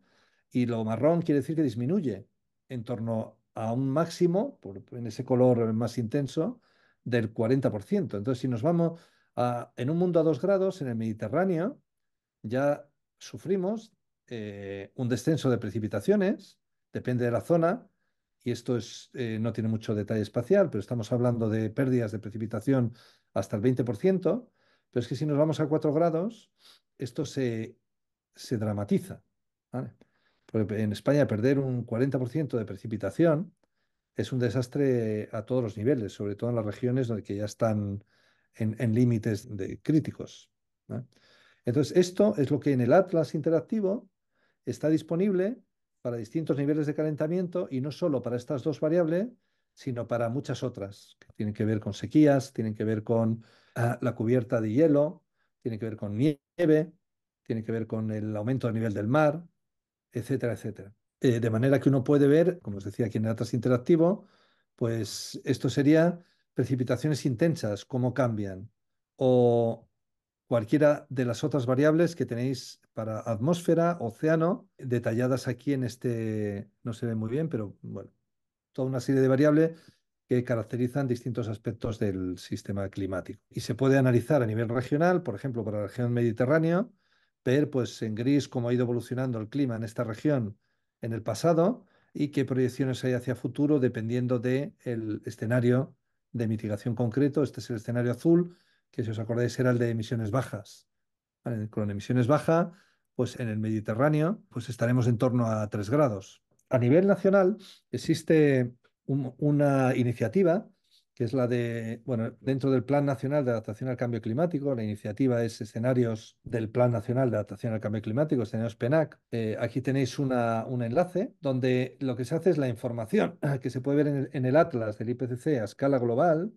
y lo marrón quiere decir que disminuye en torno a un máximo, en ese color más intenso, del 40%. Entonces, si nos vamos en un mundo a 2 grados, en el Mediterráneo, ya sufrimos un descenso de precipitaciones, depende de la zona, y esto no tiene mucho detalle espacial, pero estamos hablando de pérdidas de precipitación hasta el 20%, pero es que si nos vamos a 4 grados, esto se dramatiza, ¿vale? Porque en España perder un 40% de precipitación es un desastre a todos los niveles, sobre todo en las regiones donde que ya están en límites críticos, ¿no? Entonces, esto es lo que en el Atlas interactivo está disponible para distintos niveles de calentamiento y no solo para estas dos variables, sino para muchas otras, que tienen que ver con sequías, tienen que ver con la cubierta de hielo, tienen que ver con nieve, tienen que ver con el aumento del nivel del mar, etcétera, etcétera. De manera que uno puede ver, como os decía aquí en el Atlas Interactivo, pues esto sería precipitaciones intensas, cómo cambian, o cualquiera de las otras variables que tenéis para atmósfera, océano, detalladas aquí en este, no se ve muy bien, pero bueno, toda una serie de variables que caracterizan distintos aspectos del sistema climático. Y se puede analizar a nivel regional, por ejemplo, para la región mediterránea, ver pues en gris cómo ha ido evolucionando el clima en esta región en el pasado y qué proyecciones hay hacia futuro dependiendo del escenario de mitigación concreto. Este es el escenario azul, que si os acordáis era el de emisiones bajas. ¿Vale? Con emisiones bajas, pues en el Mediterráneo, pues estaremos en torno a 3 grados. A nivel nacional existe una iniciativa que es la de, bueno, dentro del Plan Nacional de Adaptación al Cambio Climático, la iniciativa es escenarios del Plan Nacional de Adaptación al Cambio Climático, escenarios PENAC. Aquí tenéis un enlace donde lo que se hace es la información que se puede ver en el Atlas del IPCC a escala global,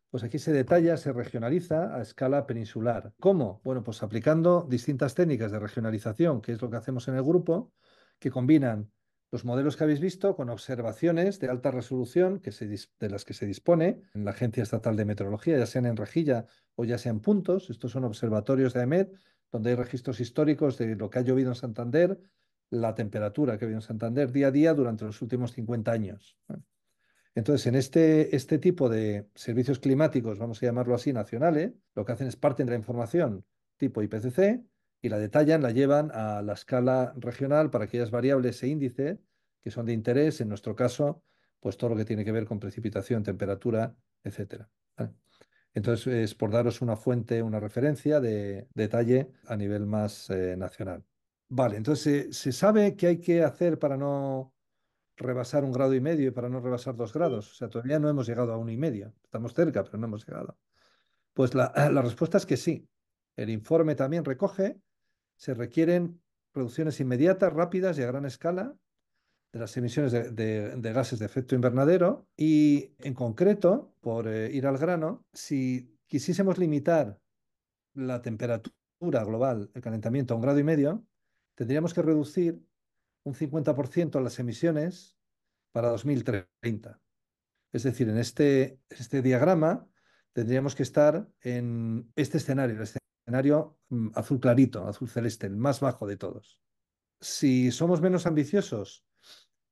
pues aquí se detalla, se regionaliza a escala peninsular. ¿Cómo? Bueno, pues aplicando distintas técnicas de regionalización, que es lo que hacemos en el grupo, que combinan los modelos que habéis visto con observaciones de alta resolución de las que se dispone en la Agencia Estatal de Meteorología, ya sean en rejilla o ya sean puntos. Estos son observatorios de AEMET, donde hay registros históricos de lo que ha llovido en Santander, la temperatura que ha habido en Santander día a día durante los últimos 50 años. Entonces, en este tipo de servicios climáticos, vamos a llamarlo así, nacionales, lo que hacen es parten de la información tipo IPCC y la detallan, la llevan a la escala regional para aquellas variables e índices que son de interés, en nuestro caso, pues todo lo que tiene que ver con precipitación, temperatura, etcétera. ¿Vale? Entonces, es por daros una fuente, una referencia de detalle a nivel más nacional. Vale, entonces se sabe qué hay que hacer para no rebasar 1,5 grados y para no rebasar 2 grados. O sea, todavía no hemos llegado a 1,5. Estamos cerca, pero no hemos llegado. Pues la respuesta es que sí. El informe también recoge, se requieren reducciones inmediatas, rápidas y a gran escala de las emisiones de gases de efecto invernadero y, en concreto, por ir al grano, si quisiésemos limitar la temperatura global, el calentamiento a 1,5 grados, tendríamos que reducir un 50% las emisiones para 2030. Es decir, en este diagrama tendríamos que estar en este escenario, el escenario azul clarito, azul celeste, el más bajo de todos. Si somos menos ambiciosos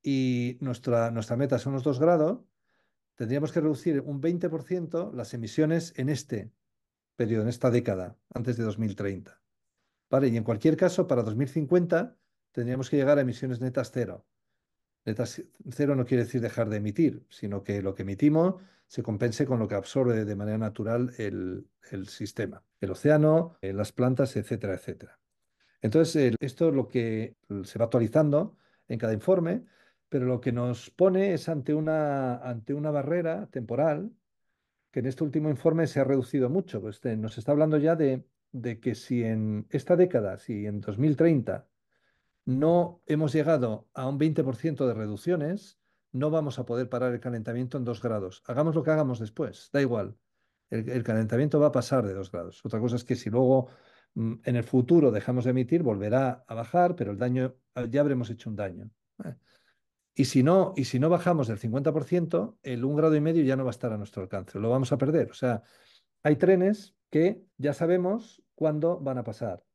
y nuestra meta son los 2 grados, tendríamos que reducir un 20% las emisiones en este periodo, en esta década, antes de 2030. ¿Vale? Y en cualquier caso, para 2050 tendríamos que llegar a emisiones netas cero. Netas cero no quiere decir dejar de emitir, sino que lo que emitimos se compense con lo que absorbe de manera natural el sistema, el océano, las plantas, etcétera, etcétera. Entonces, esto es lo que se va actualizando en cada informe, pero lo que nos pone es ante una barrera temporal que en este último informe se ha reducido mucho. Pues, nos está hablando ya de que si en esta década, si en 2030 no hemos llegado a un 20% de reducciones, no vamos a poder parar el calentamiento en 2 grados. Hagamos lo que hagamos después, da igual. El calentamiento va a pasar de 2 grados. Otra cosa es que si luego en el futuro dejamos de emitir, volverá a bajar, pero el daño, ya habremos hecho un daño. ¿Eh? Y si no bajamos del 50%, el 1,5 grados ya no va a estar a nuestro alcance, lo vamos a perder. O sea, hay trenes que ya sabemos cuándo van a pasar.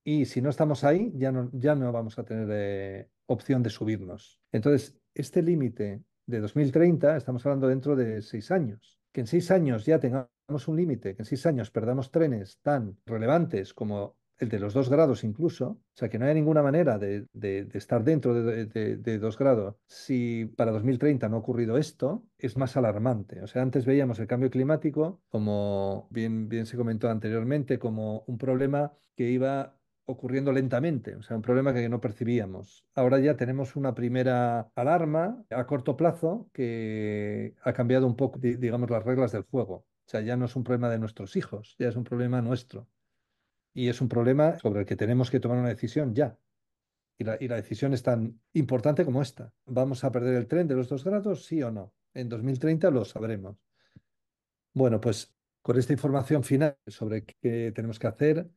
Y si no estamos ahí, ya no vamos a tener opción de subirnos. Entonces, este límite de 2030, estamos hablando dentro de 6 años. Que en 6 años ya tengamos un límite, que en 6 años perdamos trenes tan relevantes como el de los 2 grados incluso, o sea, que no hay ninguna manera de estar dentro de 2 grados si para 2030 no ha ocurrido esto, es más alarmante. O sea, antes veíamos el cambio climático, como bien se comentó anteriormente, como un problema que iba ocurriendo lentamente, o sea, un problema que no percibíamos. Ahora ya tenemos una primera alarma a corto plazo que ha cambiado un poco, digamos, las reglas del juego. O sea, ya no es un problema de nuestros hijos, ya es un problema nuestro. Y es un problema sobre el que tenemos que tomar una decisión ya. Y la decisión es tan importante como esta. ¿Vamos a perder el tren de los 2 grados, sí o no? En 2030 lo sabremos. Bueno, pues con esta información final sobre qué tenemos que hacer,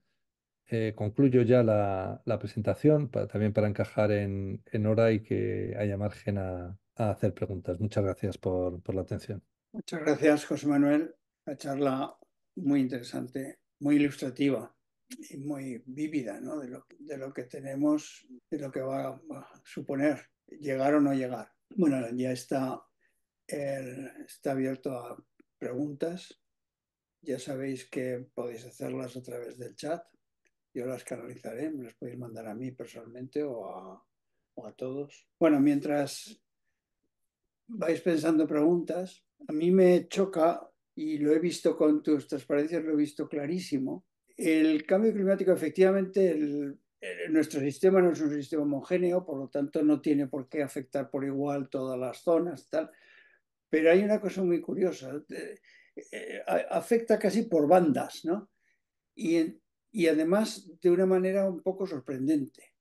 concluyo ya la presentación, también para encajar en hora y que haya margen a hacer preguntas. Muchas gracias por la atención. Muchas gracias, José Manuel. La charla muy interesante, muy ilustrativa y muy vívida, ¿no? De lo que tenemos, de lo que va a suponer llegar o no llegar. Bueno, ya está abierto a preguntas. Ya sabéis que podéis hacerlas a través del chat. Yo las canalizaré, me las podéis mandar a mí personalmente o a todos. Bueno, mientras vais pensando preguntas, a mí me choca, y lo he visto con tus transparencias, lo he visto clarísimo, el cambio climático, efectivamente, nuestro sistema no es un sistema homogéneo, por lo tanto no tiene por qué afectar por igual todas las zonas, tal, pero hay una cosa muy curiosa, afecta casi por bandas, ¿no? Y, y además de una manera un poco sorprendente.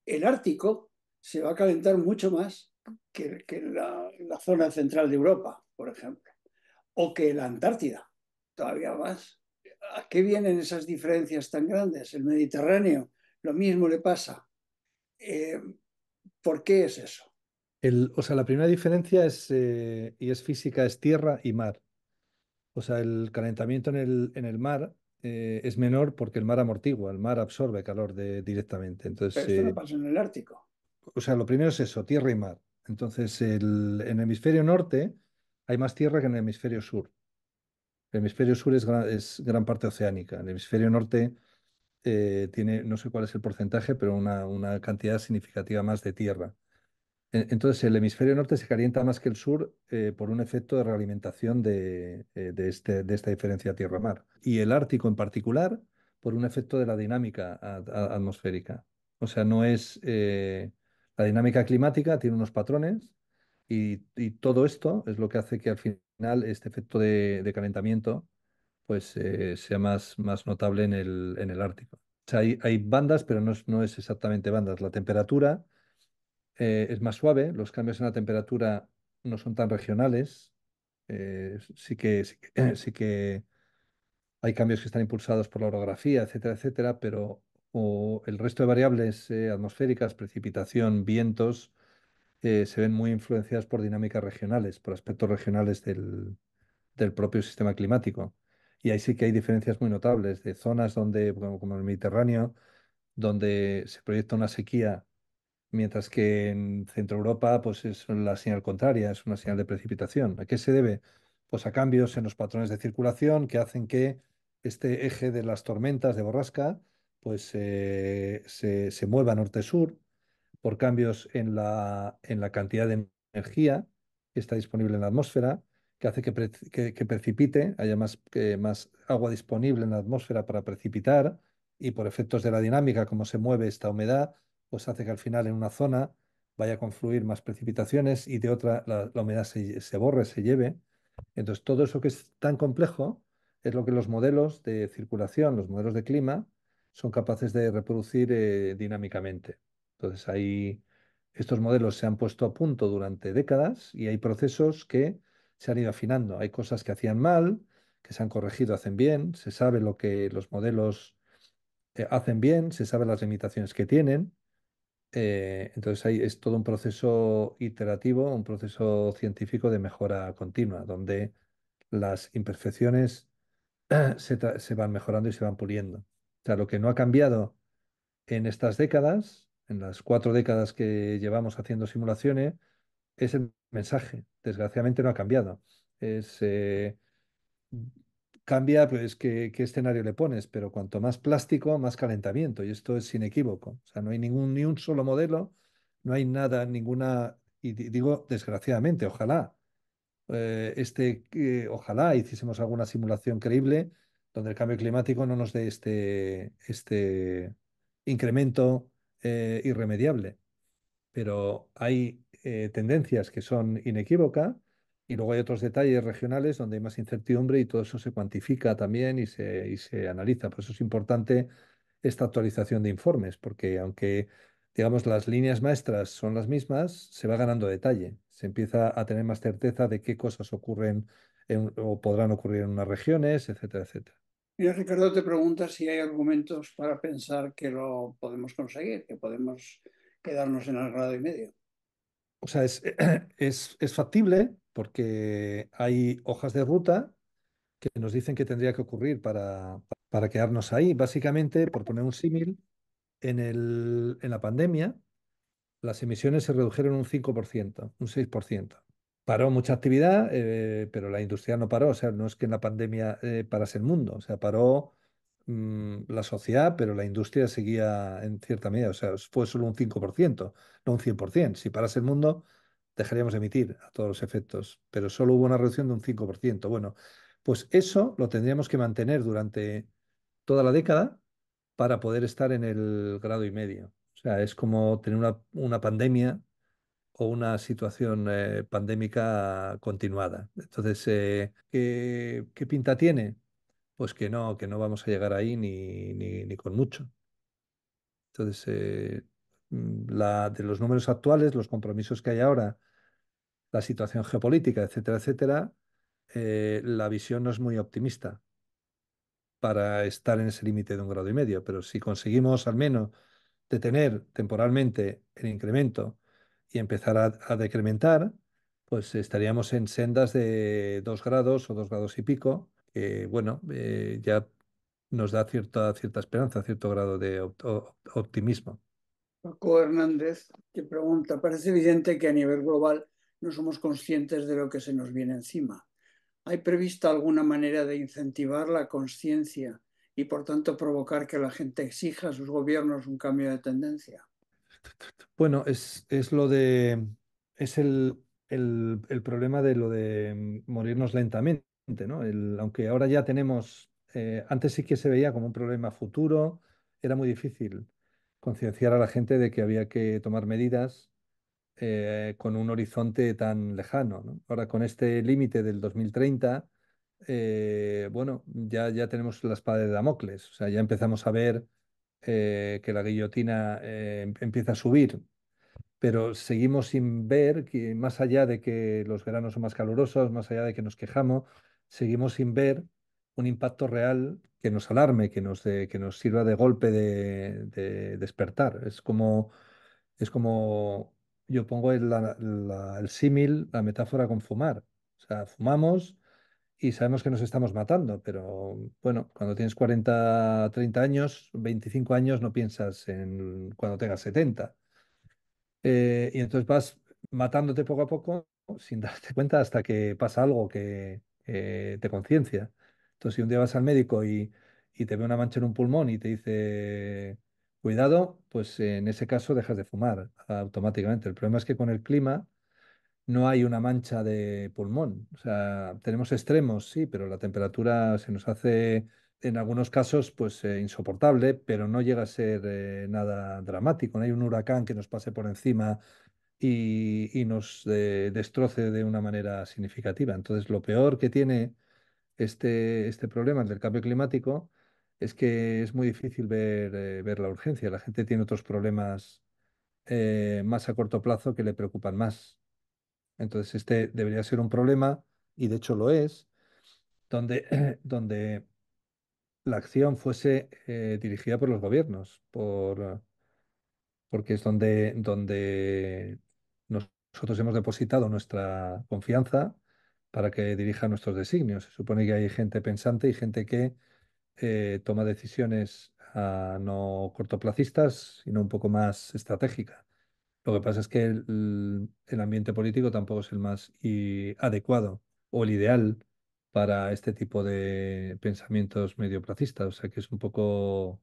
El Ártico se va a calentar mucho más que la zona central de Europa, por ejemplo, o que la Antártida, todavía más. ¿A qué vienen esas diferencias tan grandes? El Mediterráneo, lo mismo le pasa. Eh, ¿Por qué es eso? O sea, la primera diferencia y es física, es tierra y mar. O sea, el calentamiento en el mar es menor porque el mar amortigua, el mar absorbe calor directamente. Pero Entonces, esto no pasa en el Ártico. o sea, lo primero es eso, tierra y mar. Entonces, en el hemisferio norte hay más tierra que en el hemisferio sur. El hemisferio sur es gran parte oceánica. El hemisferio norte tiene, no sé cuál es el porcentaje, pero una cantidad significativa más de tierra. Entonces, el hemisferio norte se calienta más que el sur por un efecto de realimentación de esta diferencia tierra-mar. Y el Ártico en particular por un efecto de la dinámica atmosférica. O sea, no es la dinámica climática, tiene unos patrones y todo esto es lo que hace que al final este efecto de calentamiento pues sea más notable en el Ártico. O sea, hay bandas, pero no es exactamente bandas. La temperatura es más suave, los cambios en la temperatura no son tan regionales. Sí que hay cambios que están impulsados por la orografía, etcétera, etcétera, pero el resto de variables atmosféricas, precipitación, vientos, se ven muy influenciadas por dinámicas regionales, por aspectos regionales del propio sistema climático. Y ahí sí que hay diferencias muy notables de zonas donde, como el Mediterráneo, donde se proyecta una sequía, mientras que en Centro Europa pues es la señal contraria, es una señal de precipitación. ¿A qué se debe? Pues a cambios en los patrones de circulación que hacen que este eje de las tormentas de borrasca pues se mueva norte-sur por cambios en la cantidad de energía que está disponible en la atmósfera, que hace que precipite, haya más agua disponible en la atmósfera para precipitar, y por efectos de la dinámica, como se mueve esta humedad, pues hace que al final en una zona vaya a confluir más precipitaciones y de otra la humedad se borre, se lleve. Entonces, todo eso que es tan complejo es lo que los modelos de circulación, los modelos de clima, son capaces de reproducir dinámicamente. Entonces, ahí Estos modelos se han puesto a punto durante décadas y hay procesos que se han ido afinando. Hay cosas que hacían mal, que se han corregido, hacen bien, se sabe lo que los modelos hacen bien, se sabe las limitaciones que tienen. Entonces es todo un proceso iterativo, un proceso científico de mejora continua, donde las imperfecciones se van mejorando y se van puliendo. O sea, lo que no ha cambiado en estas décadas, en las 4 décadas que llevamos haciendo simulaciones, es el mensaje. Desgraciadamente no ha cambiado. Es, cambia, pues, qué escenario le pones, pero cuanto más plástico, más calentamiento. Y esto es inequívoco. O sea, no hay ni un solo modelo, no hay nada, ninguna. Y digo, desgraciadamente, ojalá. Ojalá hiciésemos alguna simulación creíble donde el cambio climático no nos dé este incremento irremediable, pero hay tendencias que son inequívocas y luego hay otros detalles regionales donde hay más incertidumbre y todo eso se cuantifica también y se analiza. Por eso es importante esta actualización de informes, porque aunque, digamos, las líneas maestras son las mismas, se va ganando detalle. Se empieza a tener más certeza de qué cosas ocurren o podrán ocurrir en unas regiones, etcétera, etcétera. Mira, Ricardo te pregunta si hay argumentos para pensar que lo podemos conseguir, que podemos quedarnos en el grado y medio. O sea, es factible porque hay hojas de ruta que nos dicen que tendría que ocurrir para quedarnos ahí. Básicamente, por poner un símil, en la pandemia las emisiones se redujeron un 5%, un 6%. Paró mucha actividad, pero la industria no paró. O sea, no es que en la pandemia parase el mundo. O sea, paró la sociedad, pero la industria seguía en cierta medida. O sea, fue solo un 5%, no un 100%. Si parase el mundo, dejaríamos de emitir a todos los efectos, pero solo hubo una reducción de un 5%. Bueno, pues eso lo tendríamos que mantener durante toda la década para poder estar en el grado y medio. O sea, es como tener una pandemia o una situación pandémica continuada. Entonces, ¿qué pinta tiene? Pues que no vamos a llegar ahí ni con mucho. Entonces, de los números actuales, los compromisos que hay ahora, la situación geopolítica, etcétera, etcétera, la visión no es muy optimista para estar en ese límite de 1,5 grados, pero si conseguimos al menos detener temporalmente el incremento y empezar a decrementar, pues estaríamos en sendas de 2 grados o 2 grados y pico, que bueno, ya nos da cierta esperanza, cierto grado de optimismo. Paco Hernández te pregunta, parece evidente que a nivel global no somos conscientes de lo que se nos viene encima. ¿Hay prevista alguna manera de incentivar la conciencia y por tanto provocar que la gente exija a sus gobiernos un cambio de tendencia? Bueno, es el problema de lo de morirnos lentamente, ¿no? Aunque ahora ya tenemos, antes sí que se veía como un problema futuro, era muy difícil concienciar a la gente de que había que tomar medidas con un horizonte tan lejano, ¿no? Ahora con este límite del 2030, bueno, ya tenemos la espada de Damocles, o sea, ya empezamos a ver que la guillotina empieza a subir, pero seguimos sin ver que más allá de que los veranos son más calurosos, más allá de que nos quejamos, seguimos sin ver un impacto real que nos alarme, que nos sirva de golpe de despertar. Es como yo pongo el símil, la metáfora con fumar. O sea, fumamos y sabemos que nos estamos matando, pero bueno, cuando tienes 40 30 años, 25 años, no piensas en cuando tengas 70. Y entonces vas matándote poco a poco sin darte cuenta hasta que pasa algo que te conciencia. Entonces, si un día vas al médico y te ve una mancha en un pulmón y te dice, cuidado, pues en ese caso dejas de fumar automáticamente. El problema es que con el clima no hay una mancha de pulmón. O sea, tenemos extremos, sí, pero la temperatura se nos hace en algunos casos pues insoportable, pero no llega a ser nada dramático. No hay un huracán que nos pase por encima y nos destroce de una manera significativa. Entonces, lo peor que tiene este problema del cambio climático es que es muy difícil ver la urgencia. La gente tiene otros problemas más a corto plazo que le preocupan más. Entonces, este debería ser un problema, y de hecho lo es, donde, donde la acción fuese dirigida por los gobiernos, porque es donde nosotros hemos depositado nuestra confianza para que dirija nuestros designios. Se supone que hay gente pensante y gente que toma decisiones no cortoplacistas, sino un poco más estratégicas. Lo que pasa es que el ambiente político tampoco es el más adecuado o el ideal para este tipo de pensamientos medioplacistas. O sea que es un poco...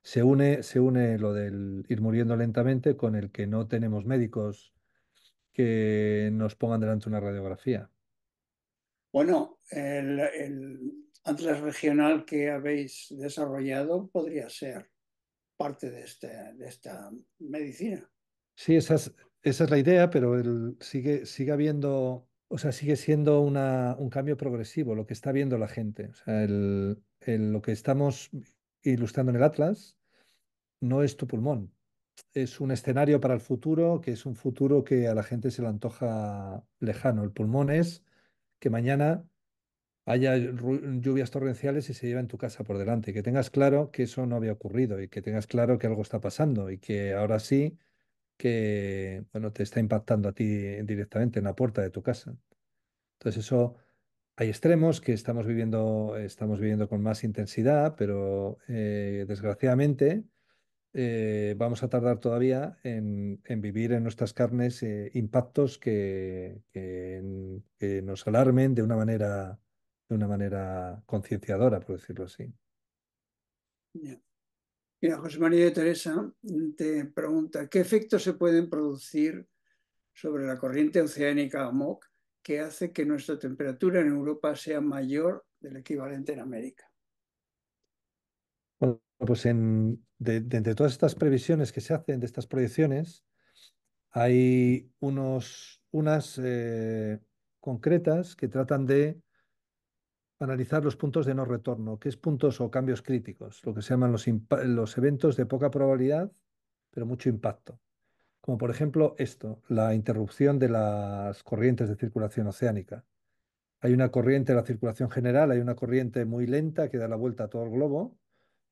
se une lo del ir muriendo lentamente con el que no tenemos médicos que nos pongan delante una radiografía. Bueno, el atlas regional que habéis desarrollado podría ser parte de esta medicina. Sí, esa es la idea, pero sigue habiendo, o sea, sigue siendo un cambio progresivo, lo que está viendo la gente. O sea, lo que estamos ilustrando en el Atlas no es tu pulmón, es un escenario para el futuro, que es un futuro que a la gente se le antoja lejano. El pulmón es que mañana haya lluvias torrenciales y se lleven tu casa por delante, que tengas claro que eso no había ocurrido y que tengas claro que algo está pasando y que ahora sí que bueno, te está impactando a ti directamente en la puerta de tu casa. Entonces eso, hay extremos que estamos viviendo con más intensidad, pero desgraciadamente vamos a tardar todavía en vivir en nuestras carnes impactos que nos alarmen de una manera concienciadora, por decirlo así. Ya. Mira, José María de Teresa te pregunta, ¿qué efectos se pueden producir sobre la corriente oceánica AMOC que hace que nuestra temperatura en Europa sea mayor del equivalente en América? Bueno, pues de entre todas estas previsiones que se hacen, de estas proyecciones, hay unas concretas que tratan de analizar los puntos de no retorno, que es puntos o cambios críticos, lo que se llaman los eventos de poca probabilidad, pero mucho impacto. Como por ejemplo esto, la interrupción de las corrientes de circulación oceánica. Hay una corriente de la circulación general, hay una corriente muy lenta que da la vuelta a todo el globo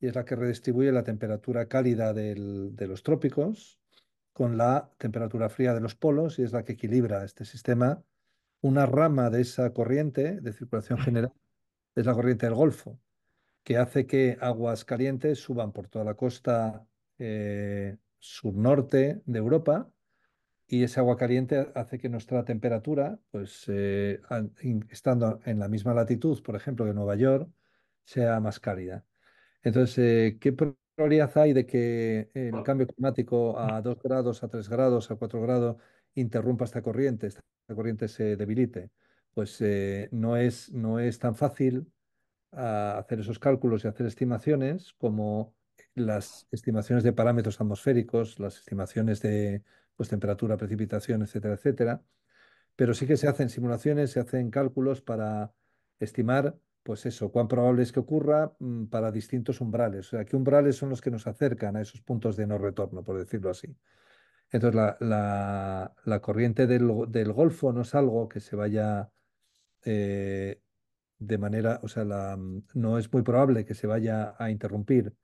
y es la que redistribuye la temperatura cálida de los trópicos con la temperatura fría de los polos y es la que equilibra este sistema. Una rama de esa corriente de circulación general es la corriente del Golfo, que hace que aguas calientes suban por toda la costa surnorte de Europa y ese agua caliente hace que nuestra temperatura, pues estando en la misma latitud, por ejemplo, que Nueva York, sea más cálida. Entonces, ¿qué probabilidad hay de que el cambio climático a 2 grados, a 3 grados, a 4 grados interrumpa esta corriente se debilite? Pues no es tan fácil hacer esos cálculos y hacer estimaciones como las estimaciones de parámetros atmosféricos, las estimaciones de pues, temperatura, precipitación, etcétera, etcétera. Pero sí que se hacen simulaciones, se hacen cálculos para estimar, pues eso, cuán probable es que ocurra para distintos umbrales. O sea, qué umbrales son los que nos acercan a esos puntos de no retorno, por decirlo así. Entonces, la corriente del Golfo no es algo que se vaya eh, de manera, o sea, no es muy probable que se vaya a interrumpir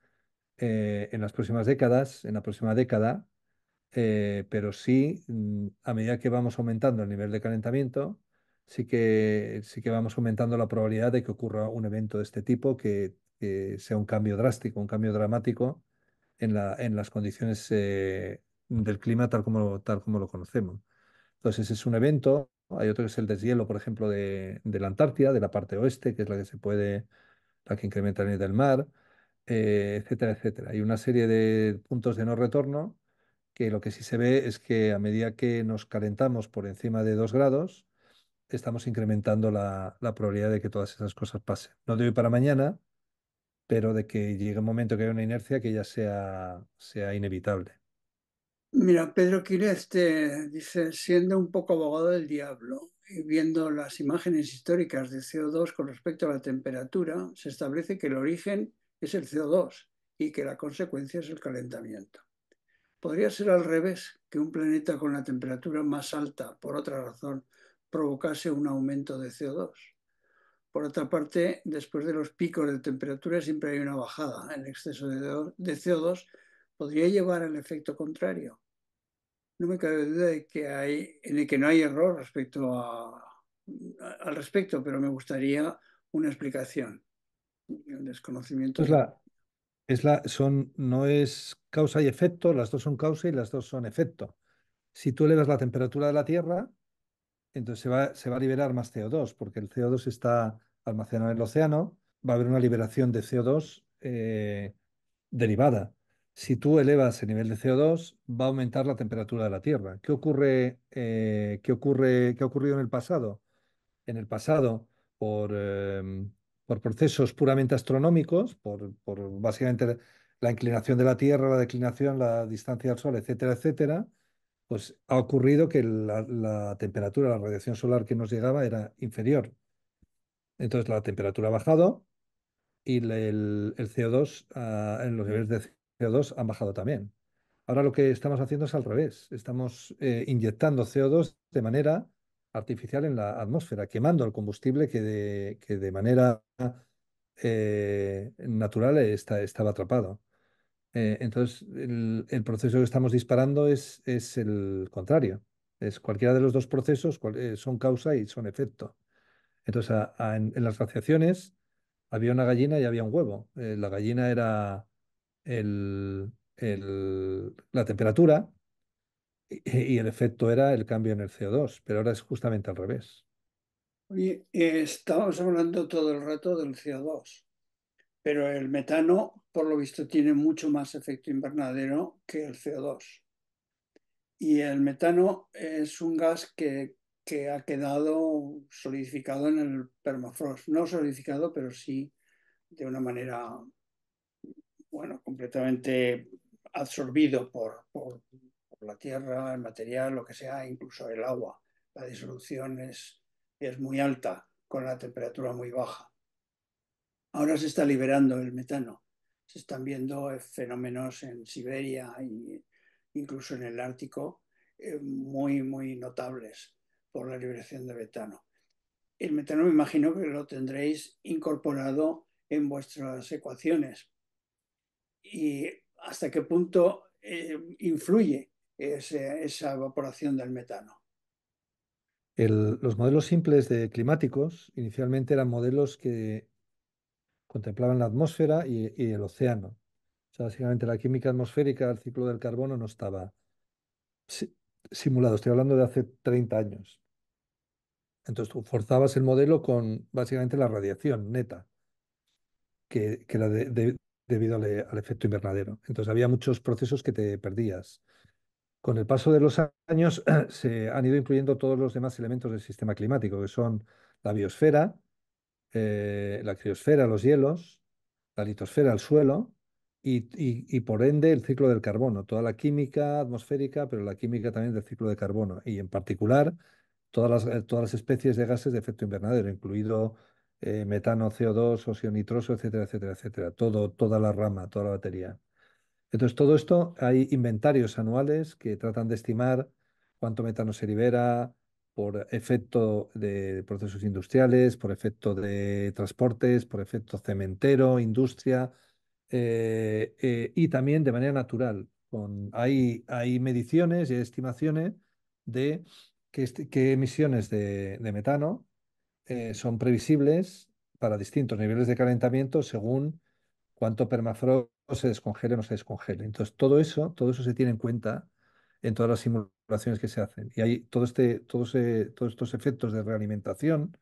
en las próximas décadas, en la próxima década, pero sí, a medida que vamos aumentando el nivel de calentamiento, sí que vamos aumentando la probabilidad de que ocurra un evento de este tipo que sea un cambio drástico, un cambio dramático en las condiciones del clima tal como lo conocemos. Entonces, ese es un evento. Hay otro que es el deshielo, por ejemplo, de la Antártida, de la parte oeste, que es la que incrementa el nivel del mar, etcétera, etcétera. Hay una serie de puntos de no retorno que lo que sí se ve es que a medida que nos calentamos por encima de 2 grados, estamos incrementando la probabilidad de que todas esas cosas pasen. No de hoy para mañana, pero de que llegue un momento que haya una inercia que ya sea inevitable. Mira, Pedro Quírez te dice, siendo un poco abogado del diablo y viendo las imágenes históricas de CO2 con respecto a la temperatura, se establece que el origen es el CO2 y que la consecuencia es el calentamiento. podría ser al revés, que un planeta con la temperatura más alta, por otra razón, provocase un aumento de CO2. Por otra parte, después de los picos de temperatura siempre hay una bajada. El exceso de CO2 podría llevar al efecto contrario. No me cabe duda de que en el que no hay error al respecto, pero me gustaría una explicación. El desconocimiento Es de... la, no es causa y efecto, las dos son causa y las dos son efecto. Si tú elevas la temperatura de la Tierra, entonces se va a liberar más CO2, porque el CO2 está almacenado en el océano, va a haber una liberación de CO2 derivada. Si tú elevas el nivel de CO2, va a aumentar la temperatura de la Tierra. ¿Qué ha ocurrido en el pasado? En el pasado, por procesos puramente astronómicos, por básicamente la inclinación de la Tierra, la declinación, la distancia al Sol, etcétera, etcétera, pues ha ocurrido que la temperatura, la radiación solar que nos llegaba era inferior. Entonces la temperatura ha bajado y el CO2, en los niveles de CO2 han bajado también. Ahora lo que estamos haciendo es al revés. Estamos inyectando CO2 de manera artificial en la atmósfera, quemando el combustible que de manera natural estaba atrapado. Entonces, el proceso que estamos disparando es el contrario. Es cualquiera de los dos procesos son causa y son efecto. Entonces, en las glaciaciones había una gallina y había un huevo. La gallina era la temperatura y el efecto era el cambio en el CO2, pero ahora es justamente al revés. Oye, estamos hablando todo el rato del CO2, pero el metano, por lo visto, tiene mucho más efecto invernadero que el CO2. Y el metano es un gas que ha quedado solidificado en el permafrost. No solidificado, pero sí de una manera, bueno, completamente absorbido por la tierra, el material, lo que sea, incluso el agua. La disolución es muy alta con la temperatura muy baja. Ahora se está liberando el metano. Se están viendo fenómenos en Siberia e incluso en el Ártico muy, muy notables por la liberación de metano. El metano me imagino que lo tendréis incorporado en vuestras ecuaciones. ¿Y hasta qué punto influye esa evaporación del metano? Los modelos simples de climáticos inicialmente eran modelos que contemplaban la atmósfera y el océano. O sea, básicamente la química atmosférica, el ciclo del carbono no estaba si- simulado. Estoy hablando de hace 30 años. Entonces tú forzabas el modelo con básicamente la radiación neta, que era debido al efecto invernadero. Entonces había muchos procesos que te perdías. Con el paso de los años se han ido incluyendo todos los demás elementos del sistema climático, que son la biosfera, la criosfera, los hielos, la litosfera, el suelo, y por ende el ciclo del carbono, toda la química atmosférica, pero la química también del ciclo de carbono, y en particular todas las especies de gases de efecto invernadero, incluido metano, CO2, óxido nitroso, etcétera, etcétera, etcétera, toda la rama, toda la batería. Entonces, todo esto hay inventarios anuales que tratan de estimar cuánto metano se libera por efecto de procesos industriales, por efecto de transportes, por efecto cementero, industria, y también de manera natural. Hay mediciones y estimaciones de qué emisiones de metano son previsibles para distintos niveles de calentamiento según cuánto permafrost se descongele o no se descongele. Entonces, todo eso se tiene en cuenta en todas las simulaciones que se hacen. Y hay todos estos efectos de realimentación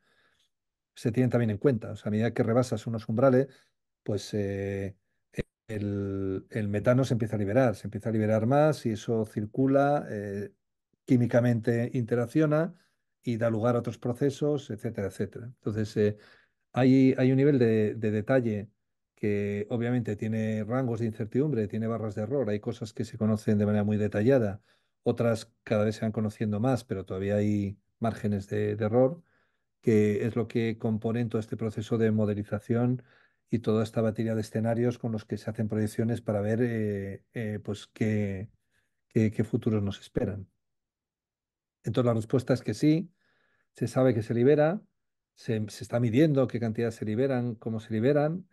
se tienen también en cuenta. O sea, a medida que rebasas unos umbrales, pues el metano se empieza a liberar más y eso circula, químicamente interacciona y da lugar a otros procesos, etcétera, etcétera. Entonces, hay un nivel de detalle que obviamente tiene rangos de incertidumbre, tiene barras de error, hay cosas que se conocen de manera muy detallada, otras cada vez se van conociendo más, pero todavía hay márgenes de error, que es lo que compone todo este proceso de modelización y toda esta batería de escenarios con los que se hacen proyecciones para ver pues qué futuros nos esperan. Entonces la respuesta es que sí, se sabe que se libera, se está midiendo qué cantidad se liberan, cómo se liberan.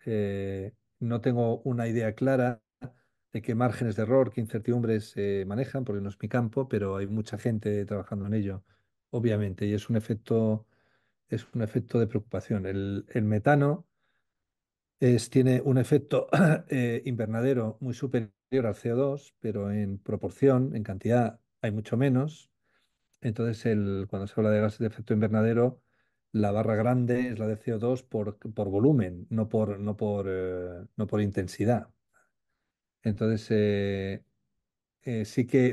No tengo una idea clara de qué márgenes de error, qué incertidumbres se manejan, porque no es mi campo, pero hay mucha gente trabajando en ello, obviamente, y es un efecto de preocupación. El metano tiene un efecto invernadero muy superior al CO2, pero en proporción, en cantidad, hay mucho menos. Entonces, cuando se habla de gases de efecto invernadero, la barra grande es la de CO2 por volumen, no por intensidad. Entonces, sí que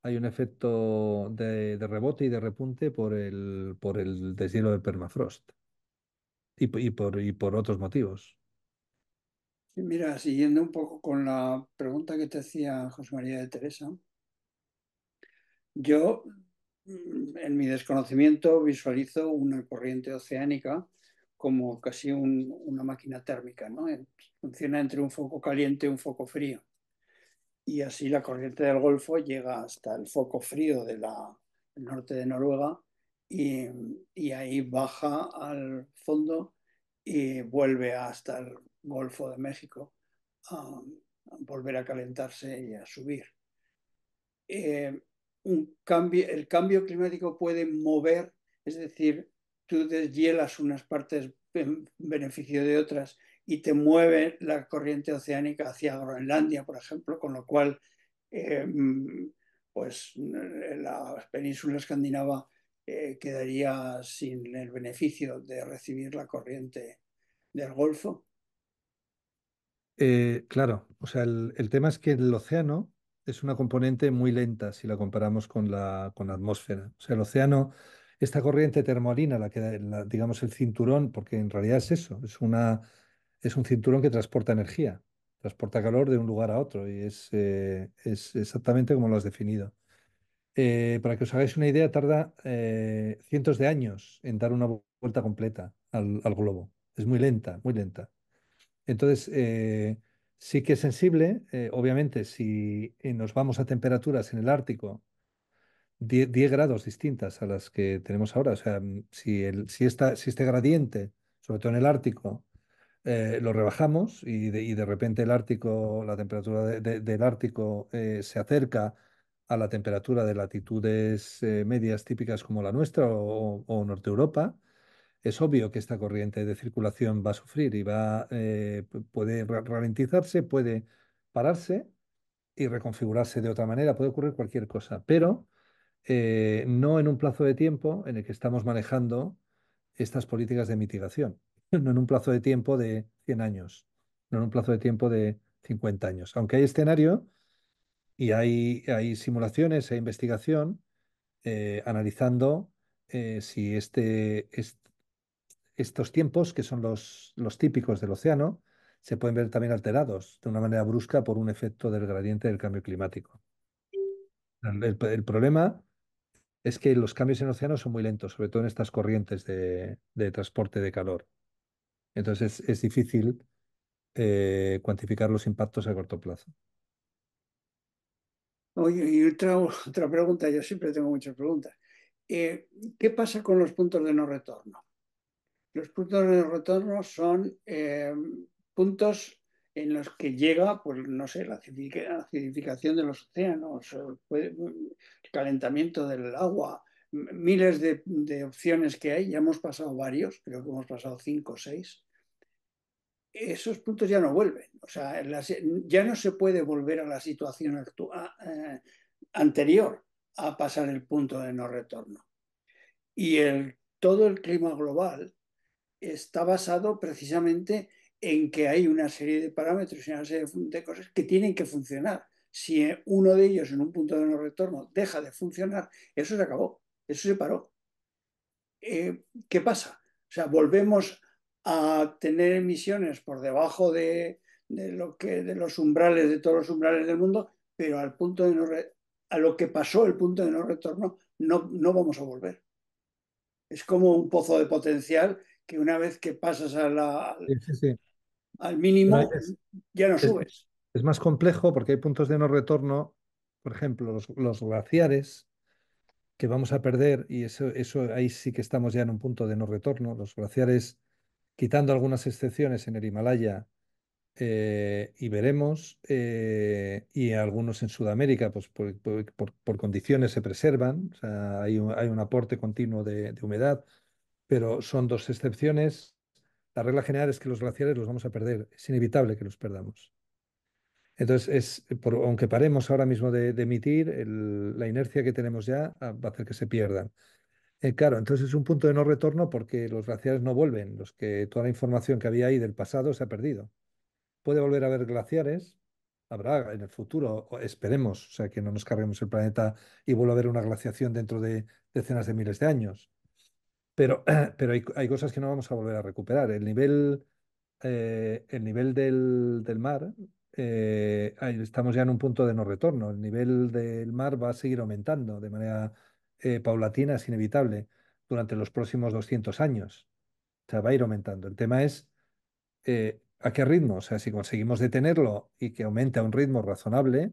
hay un efecto de rebote y de repunte por el deshielo del permafrost y por otros motivos. Y mira, siguiendo un poco con la pregunta que te hacía José María de Teresa, yo en mi desconocimiento visualizo una corriente oceánica como casi una máquina térmica, ¿no? Funciona entre un foco caliente y un foco frío. Y así la corriente del Golfo llega hasta el foco frío del norte de Noruega y, y ahí baja al fondo y vuelve hasta el Golfo de México a volver a calentarse y a subir. eh, el cambio climático puede mover, es decir, tú deshielas unas partes en beneficio de otras y te mueve la corriente oceánica hacia Groenlandia, por ejemplo, con lo cual, eh, pues la península escandinava quedaría sin el beneficio de recibir la corriente del Golfo. Claro, o sea, el tema es que el océano es una componente muy lenta si la comparamos con la atmósfera. O sea, el océano, esta corriente termoharina, digamos el cinturón, porque en realidad es eso, es un cinturón que transporta energía, transporta calor de un lugar a otro y es exactamente como lo has definido. Para que os hagáis una idea, tarda cientos de años en dar una vuelta completa al globo. Es muy lenta, muy lenta. Entonces, sí que es sensible. Obviamente, si nos vamos a temperaturas en el Ártico, 10 grados distintas a las que tenemos ahora, o sea, si este gradiente, sobre todo en el Ártico, lo rebajamos y de repente el Ártico, la temperatura del Ártico se acerca a la temperatura de latitudes medias típicas como la nuestra o Norte Europa, es obvio que esta corriente de circulación va a sufrir y puede ralentizarse, puede pararse y reconfigurarse de otra manera, puede ocurrir cualquier cosa, pero no en un plazo de tiempo en el que estamos manejando estas políticas de mitigación, no en un plazo de tiempo de 100 años, no en un plazo de tiempo de 50 años. Aunque hay escenario y hay simulaciones e investigación analizando si estos tiempos, que son los típicos del océano, se pueden ver también alterados de una manera brusca por un efecto del gradiente del cambio climático. El problema es que los cambios en el océano son muy lentos, sobre todo en estas corrientes de transporte de calor. Entonces es difícil cuantificar los impactos a corto plazo. Oye, y otra pregunta, yo siempre tengo muchas preguntas. Eh, ¿Qué pasa con los puntos de no retorno? Los puntos de retorno son puntos en los que llega, pues no sé, la acidificación de los océanos, el calentamiento del agua, miles de opciones que hay. Ya hemos pasado varios, creo que hemos pasado cinco o seis. Esos puntos ya no vuelven. O sea, ya no se puede volver a la situación anterior a pasar el punto de no retorno. Y todo el clima global está basado precisamente en que hay una serie de parámetros y una serie de cosas que tienen que funcionar. Si uno de ellos en un punto de no retorno deja de funcionar, eso se acabó, eso se paró. ¿Qué pasa? O sea, volvemos a tener emisiones por debajo de los umbrales, de todos los umbrales del mundo, pero a lo que pasó el punto de no retorno, no vamos a volver. Es como un pozo de potencial que una vez que pasas Sí, sí, sí. al Pero mínimo ya no es, subes. es más complejo porque hay puntos de no retorno, por ejemplo, los glaciares que vamos a perder, y eso ahí sí que estamos ya en un punto de no retorno. Los glaciares, quitando algunas excepciones en el Himalaya, y veremos, y algunos en Sudamérica, pues por condiciones se preservan, o sea, hay un aporte continuo de humedad, pero son dos excepciones. La regla general es que los glaciares los vamos a perder, es inevitable que los perdamos. Entonces, aunque paremos ahora mismo de emitir, la inercia que tenemos ya va a hacer que se pierdan. Claro, entonces es un punto de no retorno porque los glaciares no vuelven, toda la información que había ahí del pasado se ha perdido. Puede volver a haber glaciares, habrá en el futuro, esperemos, o sea, que no nos carguemos el planeta y vuelva a haber una glaciación dentro de decenas de miles de años. Pero, pero hay cosas que no vamos a volver a recuperar. El nivel del mar, ahí estamos ya en un punto de no retorno. El nivel del mar va a seguir aumentando de manera paulatina, es inevitable, durante los próximos 200 años. O sea, va a ir aumentando. El tema es ¿a qué ritmo? O sea, si conseguimos detenerlo y que aumente a un ritmo razonable,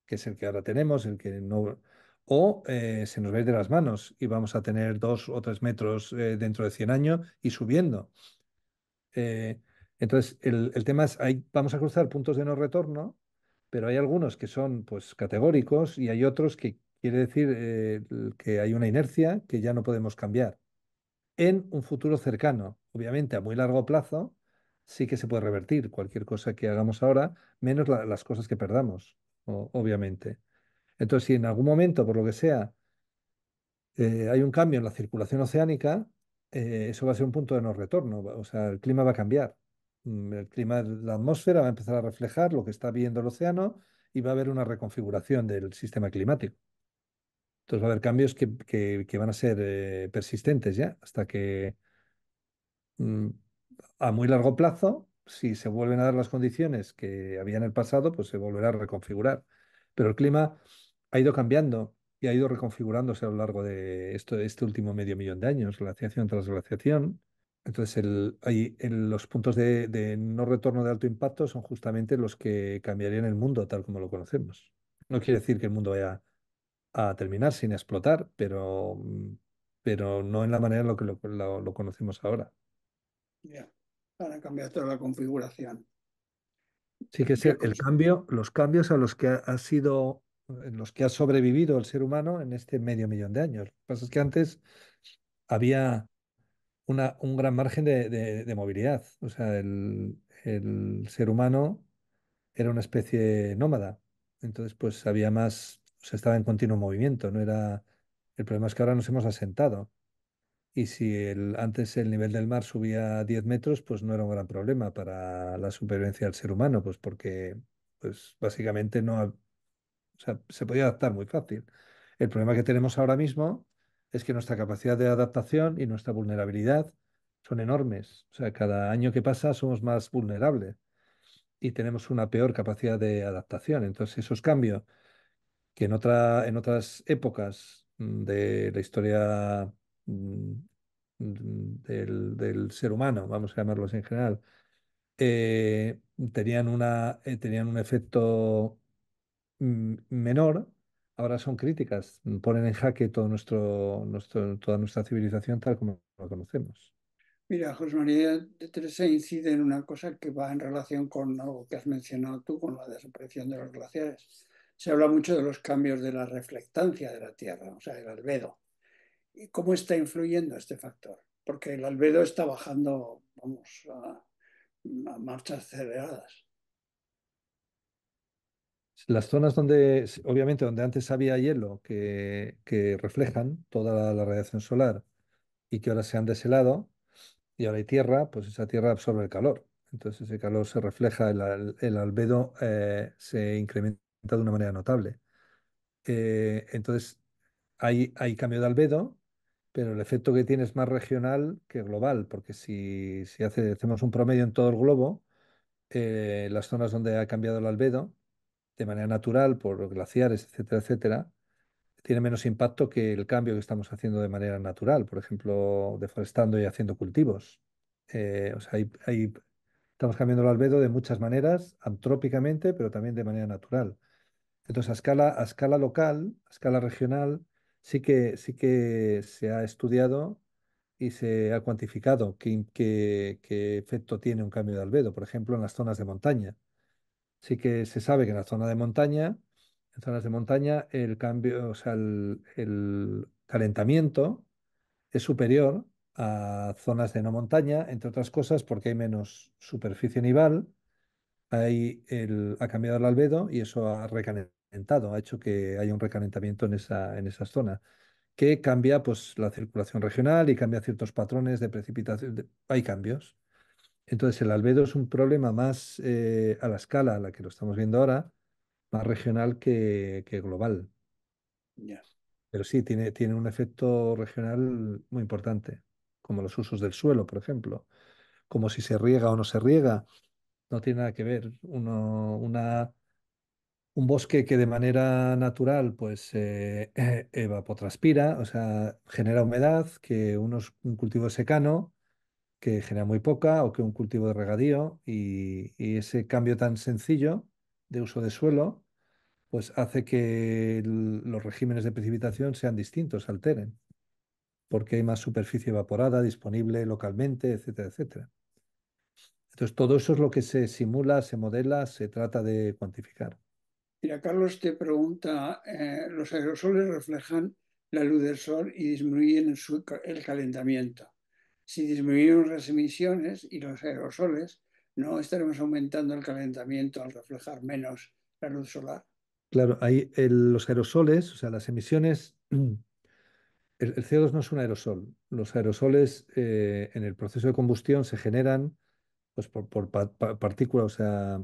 que es el que ahora tenemos, el que no... O se nos va a ir de las manos y vamos a tener 2 o 3 metros dentro de 100 años y subiendo. Eh, entonces, el tema es, vamos a cruzar puntos de no retorno, pero hay algunos que son pues categóricos y hay otros que quiere decir que hay una inercia que ya no podemos cambiar en un futuro cercano. Obviamente, a muy largo plazo, sí que se puede revertir cualquier cosa que hagamos ahora, menos las cosas que perdamos, obviamente. Entonces, si en algún momento, por lo que sea, hay un cambio en la circulación oceánica, eso va a ser un punto de no retorno. O sea, el clima va a cambiar. El clima, la atmósfera va a empezar a reflejar lo que está viendo el océano y va a haber una reconfiguración del sistema climático. Entonces va a haber cambios que van a ser persistentes ya hasta que mm, a muy largo plazo, si se vuelven a dar las condiciones que había en el pasado, pues se volverá a reconfigurar. Pero el clima ha ido cambiando y ha ido reconfigurándose a lo largo de este último medio millón de años, glaciación tras glaciación. Entonces, los puntos de no retorno de alto impacto son justamente los que cambiarían el mundo tal como lo conocemos. No quiere decir que el mundo vaya a terminar sin explotar, pero no en la manera en lo que lo conocemos ahora. Ya, para cambiar toda la configuración. Sí que es Mira, el cambio, los cambios a los que en los que ha sobrevivido el ser humano en este medio millón de años. Lo que pasa es que antes había un gran margen de movilidad. O sea, el ser humano era una especie nómada. Entonces, pues había más, se estaba en continuo movimiento. El problema es que ahora nos hemos asentado. Y si antes el nivel del mar subía a 10 metros, pues no era un gran problema para la supervivencia del ser humano, pues porque pues básicamente no, o sea, se podía adaptar muy fácil. El problema que tenemos ahora mismo es que nuestra capacidad de adaptación y nuestra vulnerabilidad son enormes. O sea, cada año que pasa somos más vulnerables y tenemos una peor capacidad de adaptación. Entonces, esos cambios que en otras épocas de la historia mm, del ser humano, vamos a llamarlos en general, tenían un efecto menor, ahora son críticas, ponen en jaque toda nuestra civilización tal como la conocemos. mira, José María de Teresa incide en una cosa que va en relación con algo que has mencionado tú, con la desaparición de los glaciares. Se habla mucho de los cambios de la reflectancia de la Tierra, o sea, el albedo. ¿Y cómo está influyendo este factor? Porque el albedo está bajando, vamos, a marchas aceleradas. Las zonas donde, obviamente, donde antes había hielo que reflejan toda la radiación solar y que ahora se han deshelado, y ahora hay tierra, pues esa tierra absorbe el calor. Entonces ese calor se refleja, el albedo se incrementa de una manera notable. Entonces hay cambio de albedo, pero el efecto que tiene es más regional que global, porque si hacemos un promedio en todo el globo, las zonas donde ha cambiado el albedo de manera natural por glaciares, etcétera, etcétera, tiene menos impacto que el cambio que estamos haciendo de manera natural, por ejemplo, deforestando y haciendo cultivos. O sea, Estamos cambiando el albedo de muchas maneras, antrópicamente, pero también de manera natural. Entonces, a escala local, a escala regional, sí que se ha estudiado y se ha cuantificado qué efecto tiene un cambio de albedo, por ejemplo, en las zonas de montaña. Sí que se sabe que en la zona de montaña, en zonas de montaña, el cambio, o sea, el calentamiento es superior a zonas de no montaña, entre otras cosas porque hay menos superficie nival, ha cambiado el albedo y eso ha recalentado, ha hecho que haya un recalentamiento en esa zona, que cambia pues la circulación regional y cambia ciertos patrones de precipitación. Hay cambios. Entonces el albedo es un problema más a la escala a la que lo estamos viendo ahora, más regional que global. Ya. Pero sí, tiene un efecto regional muy importante, como los usos del suelo, por ejemplo, como si se riega o no se riega, no tiene nada que ver. Un bosque que de manera natural pues evapotranspira, o sea, genera humedad, que un cultivo secano que genera muy poca o que un cultivo de regadío y ese cambio tan sencillo de uso de suelo pues hace que los regímenes de precipitación sean distintos, se alteren, porque hay más superficie evaporada disponible localmente, etcétera, etcétera. Entonces todo eso es lo que se simula, se modela, se trata de cuantificar. Mira, Carlos te pregunta, los aerosoles reflejan la luz del sol y disminuyen el calentamiento. Si disminuimos las emisiones y los aerosoles, ¿no estaremos aumentando el calentamiento al reflejar menos la luz solar? Claro, ahí los aerosoles, o sea, las emisiones, el CO2 no es un aerosol. Los aerosoles en el proceso de combustión se generan pues, por partículas, o sea,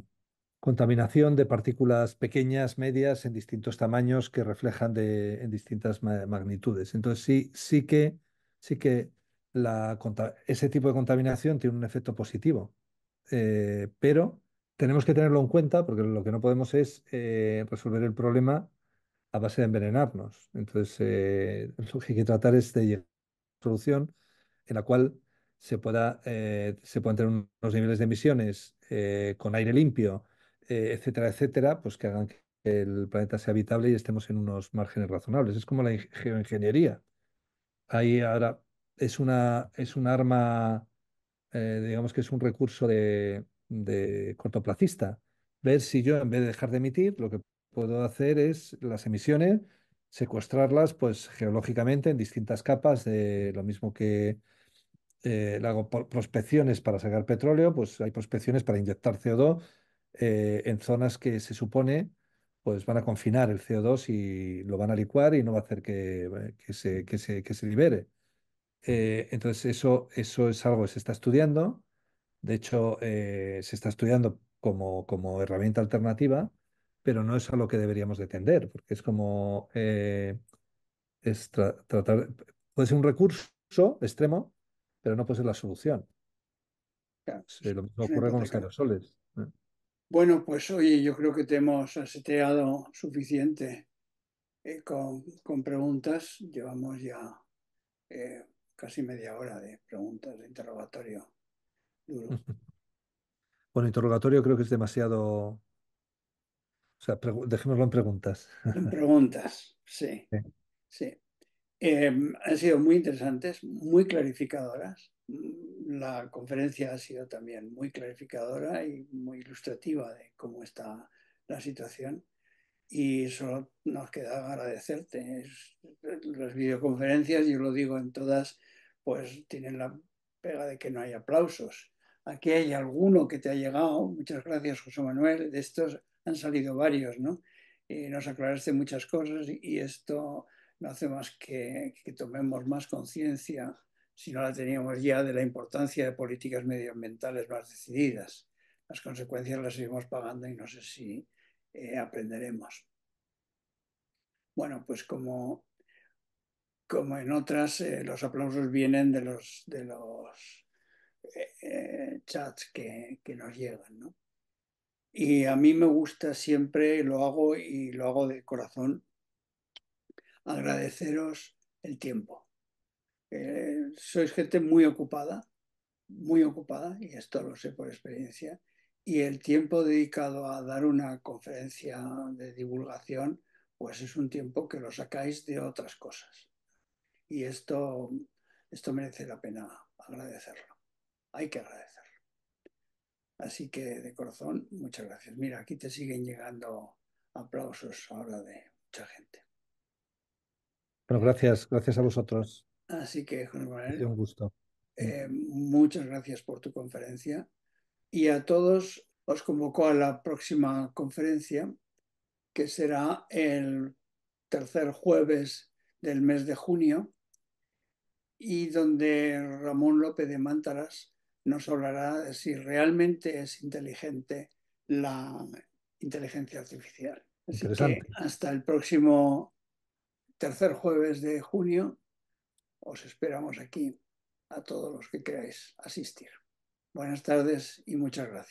contaminación de partículas pequeñas, medias, en distintos tamaños que reflejan en distintas magnitudes. Entonces sí que ese tipo de contaminación tiene un efecto positivo. Pero tenemos que tenerlo en cuenta porque lo que no podemos es resolver el problema a base de envenenarnos. Entonces, lo que hay que tratar es de llegar a una solución en la cual se puedan tener unos niveles de emisiones con aire limpio, etcétera, etcétera, pues que hagan que el planeta sea habitable y estemos en unos márgenes razonables. Es como la geoingeniería. Ahí ahora es un arma, digamos que es un recurso de cortoplacista. Ver si yo, en vez de dejar de emitir, lo que puedo hacer es las emisiones, secuestrarlas, pues geológicamente en distintas capas, de lo mismo que hago prospecciones para sacar petróleo, pues hay prospecciones para inyectar CO2 en zonas que se supone pues van a confinar el CO2 y lo van a licuar y no va a hacer que se libere. Entonces eso es algo que se está estudiando. De hecho, se está estudiando como herramienta alternativa, pero no es a lo que deberíamos de tender, porque es como tratar, puede ser un recurso extremo, pero no puede ser la solución. Claro, Lo mismo es una ocurre con los hipoteca. aerosoles. Bueno, pues oye, yo creo que te hemos aseteado suficiente con preguntas. Llevamos ya eh, casi media hora de preguntas, de interrogatorio duro. Bueno, interrogatorio creo que es demasiado. O sea, dejémoslo en preguntas. En preguntas, sí, Sí. sí. Han sido muy interesantes, muy clarificadoras. La conferencia ha sido también muy clarificadora y muy ilustrativa de cómo está la situación. Y solo nos queda agradecerte. Las videoconferencias, yo lo digo en todas, pues tienen la pega de que no hay aplausos. Aquí hay alguno que te ha llegado. Muchas gracias, José Manuel. De estos han salido varios, ¿no? Y nos aclaraste muchas cosas y esto no hace más que tomemos más conciencia, si no la teníamos ya, de la importancia de políticas medioambientales más decididas. Las consecuencias las seguimos pagando y no sé si aprenderemos. Bueno, pues como en otras, los aplausos vienen de los chats que nos llegan, ¿no? Y a mí me gusta siempre, lo hago y lo hago de corazón, agradeceros el tiempo. Sois gente muy ocupada muy ocupada, y esto lo sé por experiencia, y el tiempo dedicado a dar una conferencia de divulgación, pues es un tiempo que lo sacáis de otras cosas. Y esto merece la pena agradecerlo. Hay que agradecerlo. Así que de corazón, muchas gracias. Mira, aquí te siguen llegando aplausos ahora de mucha gente. Bueno, gracias, gracias a vosotros. Así que, José Ha sido Manuel, un gusto. muchas gracias por tu conferencia y a todos os convoco a la próxima conferencia, que será el tercer jueves del mes de junio, y donde Ramón López de Mántaras nos hablará de si realmente es inteligente la inteligencia artificial. Así que Interesante. hasta el próximo tercer jueves de junio os esperamos aquí a todos los que queráis asistir. Buenas tardes y muchas gracias.